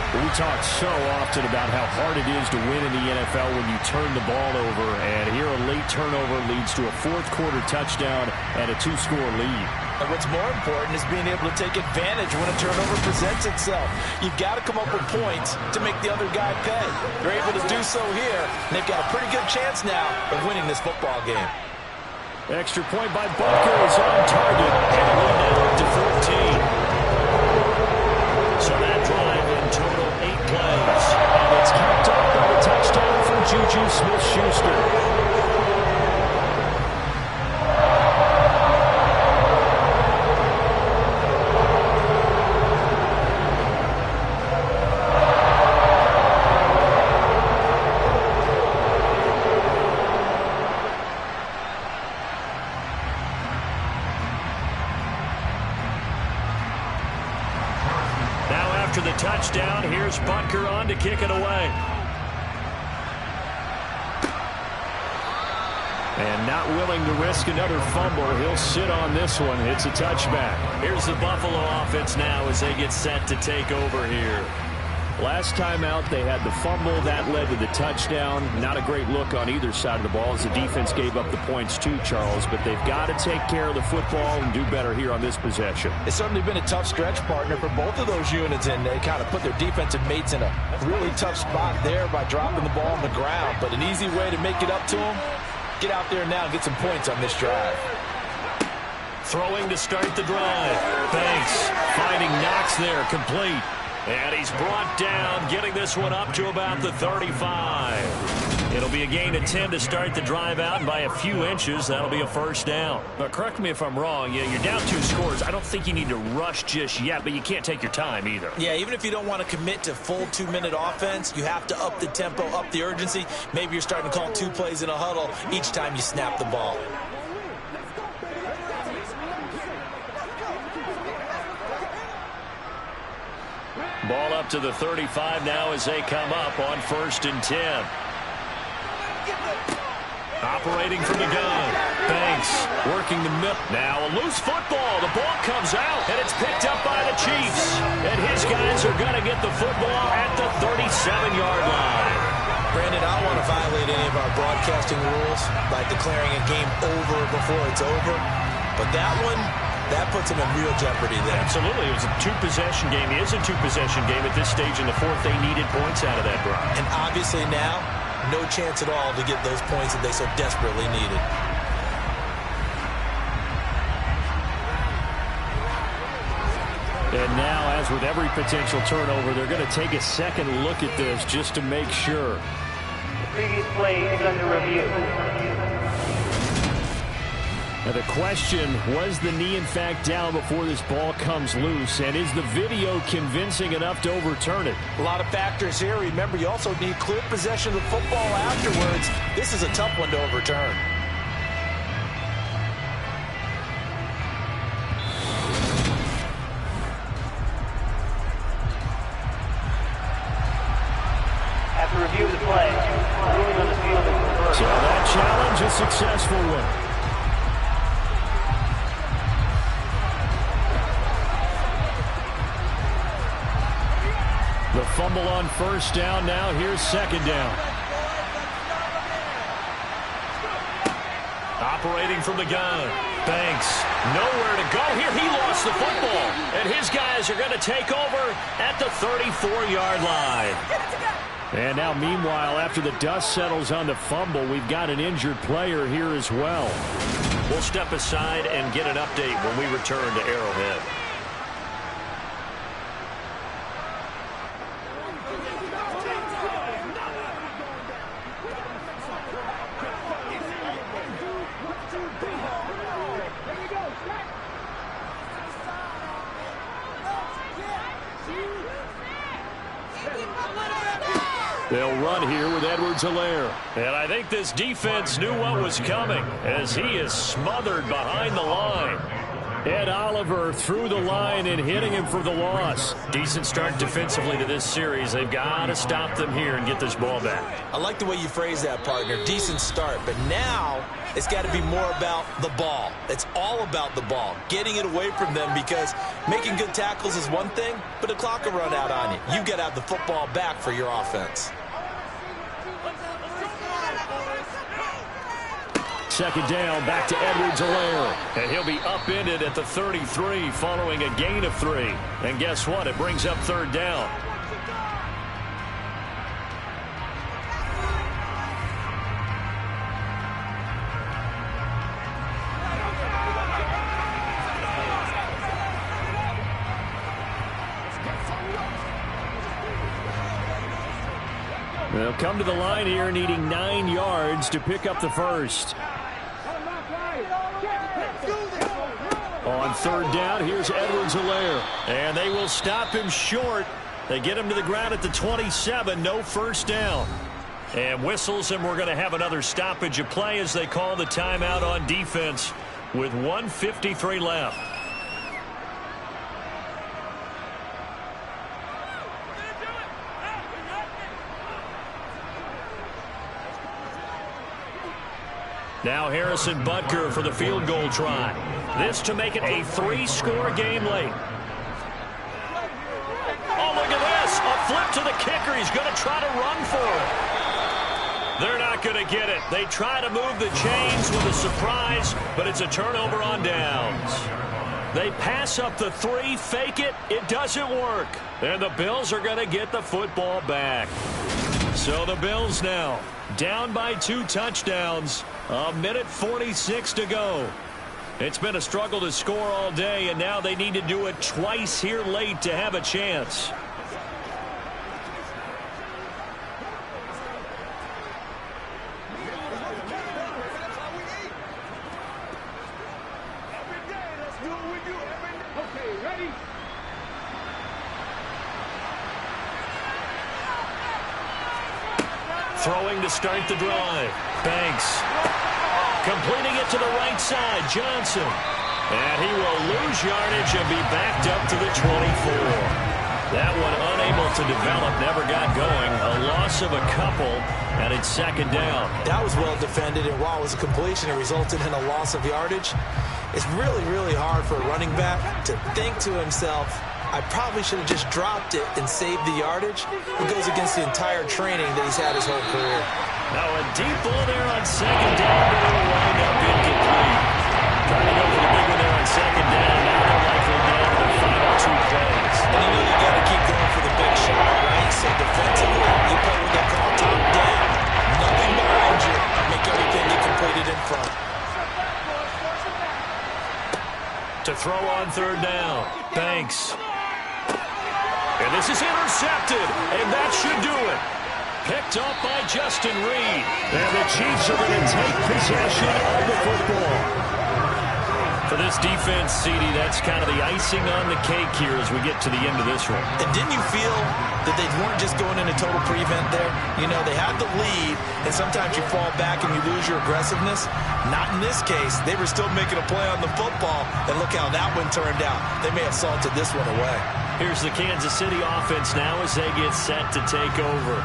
We talk so often about how hard it is to win in the NFL when you turn the ball over. And here a late turnover leads to a 4th quarter touchdown and a 2-score lead. And what's more important is being able to take advantage when a turnover presents itself. You've got to come up with points to make the other guy pay. They're able to do so here, and they've got a pretty good chance now of winning this football game. Extra point by Butker is on target. And we're now up to 14. So that drive in total 8 plays. And it's capped off by the touchdown from Juju Smith-Schuster. After the touchdown, here's Butker on to kick it away. And not willing to risk another fumble. He'll sit on this one. It's a touchback. Here's the Buffalo offense now as they get set to take over here. Last time out, they had the fumble. That led to the touchdown. Not a great look on either side of the ball as the defense gave up the points too, Charles. But they've got to take care of the football and do better here on this possession. It's certainly been a tough stretch, partner, for both of those units, and they kind of put their defensive mates in a really tough spot there by dropping the ball on the ground. But an easy way to make it up to them, get out there now and get some points on this drive. Throwing to start the drive. Banks finding Knox there, complete. And he's brought down, getting this one up to about the 35. It'll be a gain of 10 to start the drive out, and by a few inches, that'll be a 1st down. But correct me if I'm wrong, you're down 2 scores. I don't think you need to rush just yet, but you can't take your time either. Yeah, even if you don't want to commit to full 2-minute offense, you have to up the tempo, up the urgency. Maybe you're starting to call 2 plays in a huddle each time you snap the ball. Ball up to the 35 now as they come up on 1st and 10. Operating from the gun. Banks working the middle. Now a loose football. The ball comes out, and it's picked up by the Chiefs. And his guys are going to get the football at the 37-yard line. Brandon, I don't want to violate any of our broadcasting rules by declaring a game over before it's over. But that one, that puts them in real jeopardy there. Absolutely. It was a two-possession game. It is a two-possession game at this stage in the fourth. They needed points out of that drive. And obviously now, no chance at all to get those points that they so desperately needed. And now, as with every potential turnover, they're going to take a second look at this just to make sure. The previous play is under review. Now the question, was the knee in fact down before this ball comes loose? And is the video convincing enough to overturn it? A lot of factors here. Remember, you also need clear possession of the football afterwards. This is a tough one to overturn. After review of the play, ruling on the field is reversed. So that challenge is successful one. The fumble on first down. Now here's second down. Operating from the gun. Banks. Nowhere to go here. He lost the football. And his guys are going to take over at the 34-yard line. And now, meanwhile, after the dust settles on the fumble, we've got an injured player here as well. We'll step aside and get an update when we return to Arrowhead. They'll run here with Edwards-Helaire. And I think this defense knew what was coming as he is smothered behind the line. Ed Oliver through the line and hitting him for the loss. Decent start defensively to this series. They've got to stop them here and get this ball back. I like the way you phrase that, partner. Decent start. But now it's got to be more about the ball. It's all about the ball. Getting it away from them, because making good tackles is one thing, but the clock will run out on you. You've got to have the football back for your offense. Second down, back to Edwards-Helaire. And he'll be upended at the 33 following a gain of 3. And guess what? It brings up third down. They'll come to the line here needing 9 yards to pick up the first. On third down, here's Edwards-Helaire. And they will stop him short. They get him to the ground at the 27. No first down. And whistles, and we're going to have another stoppage of play as they call the timeout on defense with 1:53 left. Now Harrison Butker for the field goal try. This to make it a 3-score game late. Oh, look at this. A flip to the kicker. He's going to try to run for it. They're not going to get it. They try to move the chains with a surprise, but it's a turnover on downs. They pass up the 3, fake it. It doesn't work. And the Bills are going to get the football back. So the Bills now down by 2 touchdowns. 1:46 to go. It's been a struggle to score all day, and now they need to do it twice here late to have a chance. Throwing to start the drive. Banks. Completing it to the right side. Johnson. And he will lose yardage and be backed up to the 24. That one unable to develop. Never got going. A loss of a couple. And it's second down. That was well defended. And while it was a completion, it resulted in a loss of yardage. It's really, really hard for a running back to think to himself, I probably should have just dropped it and saved the yardage. It goes against the entire training that he's had his whole career. Now a deep ball there on second down, but it'll wind up incomplete. Trying to go for the big one Banks. And this is intercepted, and that should do it. Picked up by Justin Reed. And the Chiefs are going to take possession of the football. For this defense, CD, that's kind of the icing on the cake here as we get to the end of this one. And didn't you feel that they weren't just going into total prevent there? You know, they had the lead, and sometimes you fall back and you lose your aggressiveness. Not in this case. They were still making a play on the football, and look how that one turned out. They may have salted this one away. Here's the Kansas City offense now as they get set to take over.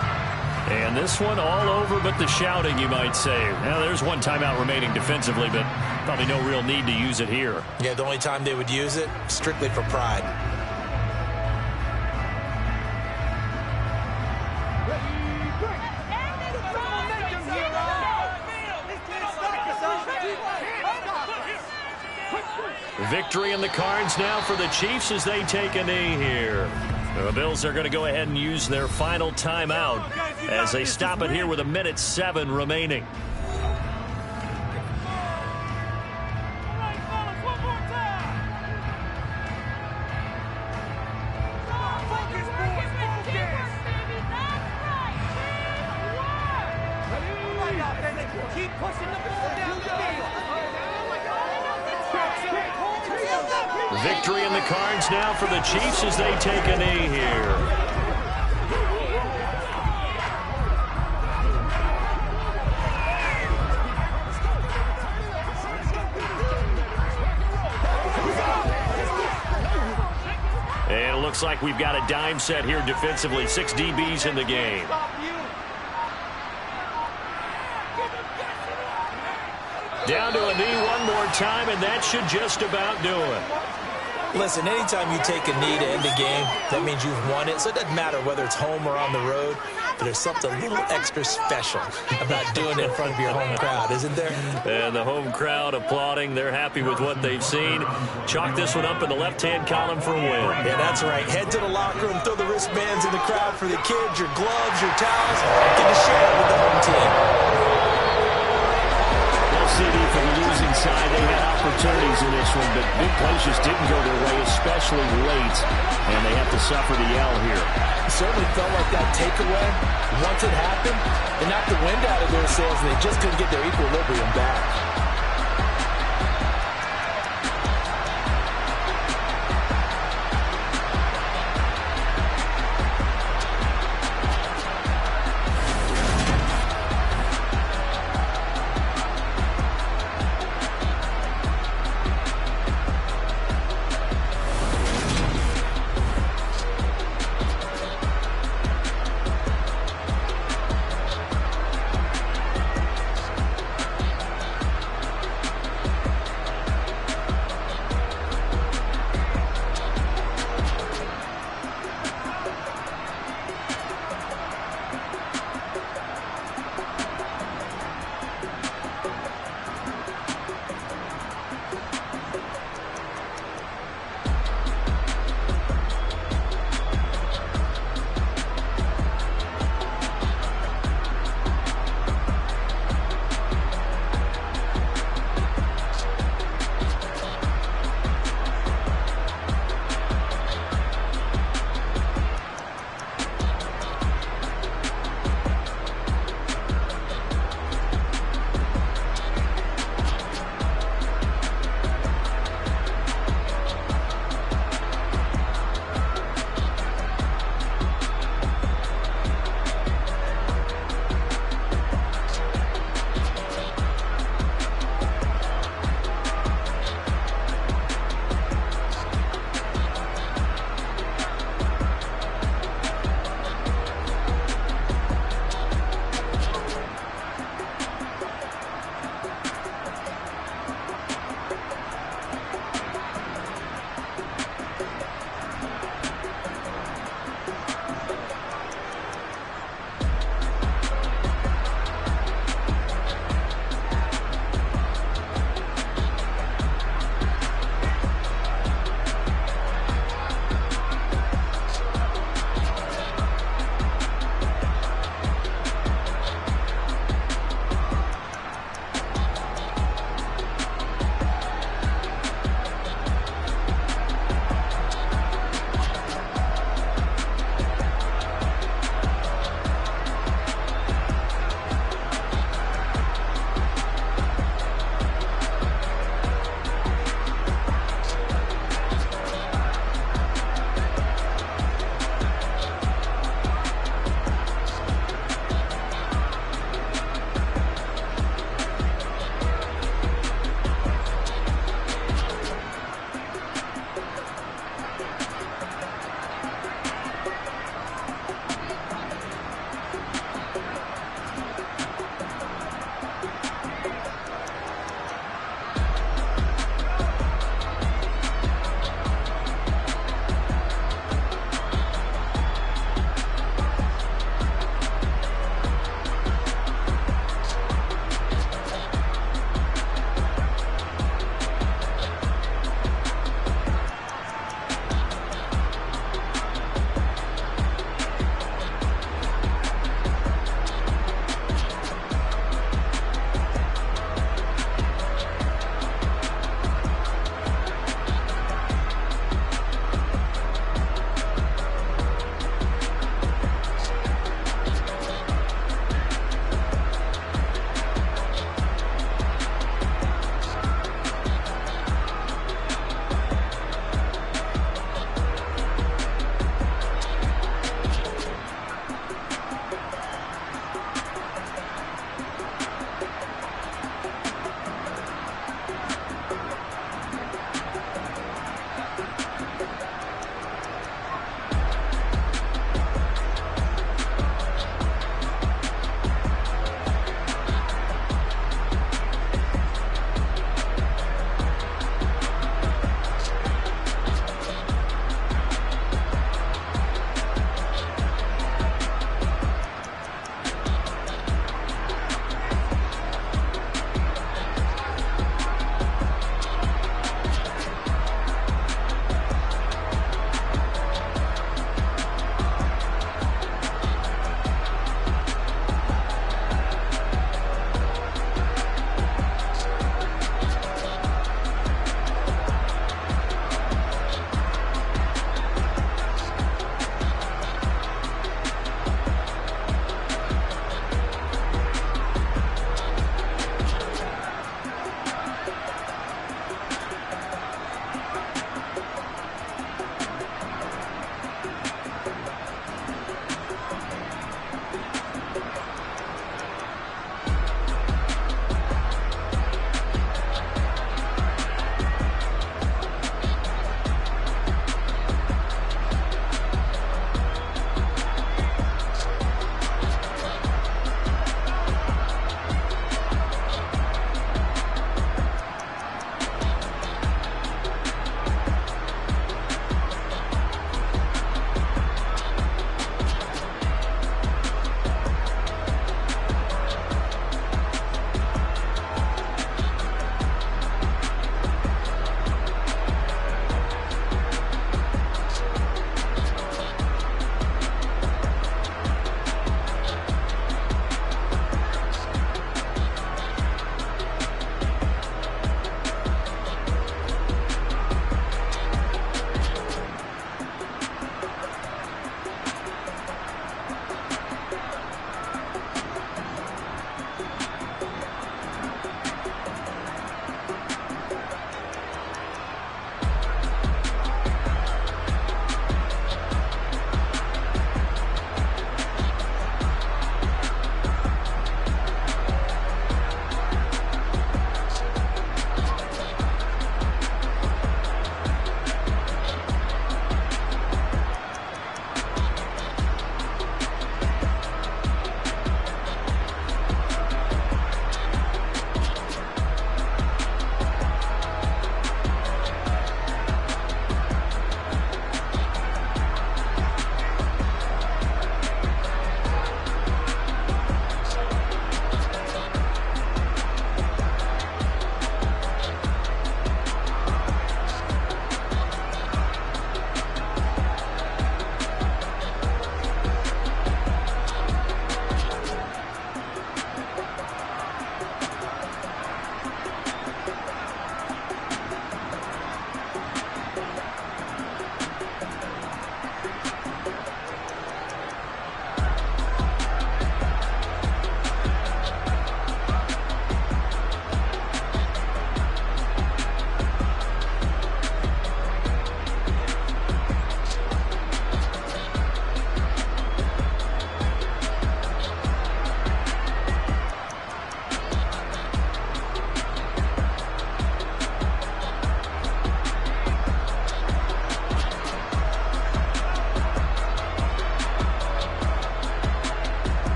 And this one all over but the shouting, you might say. Now, there's one timeout remaining defensively, but probably no real need to use it here. Yeah, the only time they would use it, strictly for pride. Victory in the cards now for the Chiefs as they take a knee here. The Bills are going to go ahead and use their final timeout as they stop it here with 1:07 remaining. Keep pushing the ball down the field. Victory in the cards now for the Chiefs as they take a knee here. And it looks like we've got a dime set here defensively. 6 DBs in the game. Down to a knee one more time, and that should just about do it. Listen, anytime you take a knee to end a game, that means you've won it. So it doesn't matter whether it's home or on the road, but there's something a little extra special about doing it in front of your home crowd, isn't there? And the home crowd applauding. They're happy with what they've seen. Chalk this one up in the left-hand column for a win. Yeah, that's right. Head to the locker room, throw the wristbands in the crowd for the kids, your gloves, your towels. Get to share it with the home team. CD for the losing side, they had opportunities in this one, but big plays just didn't go their way, especially late, and they have to suffer the L here. It certainly felt like that takeaway, once it happened, it knocked the wind out of their sails, and they just couldn't get their equilibrium back.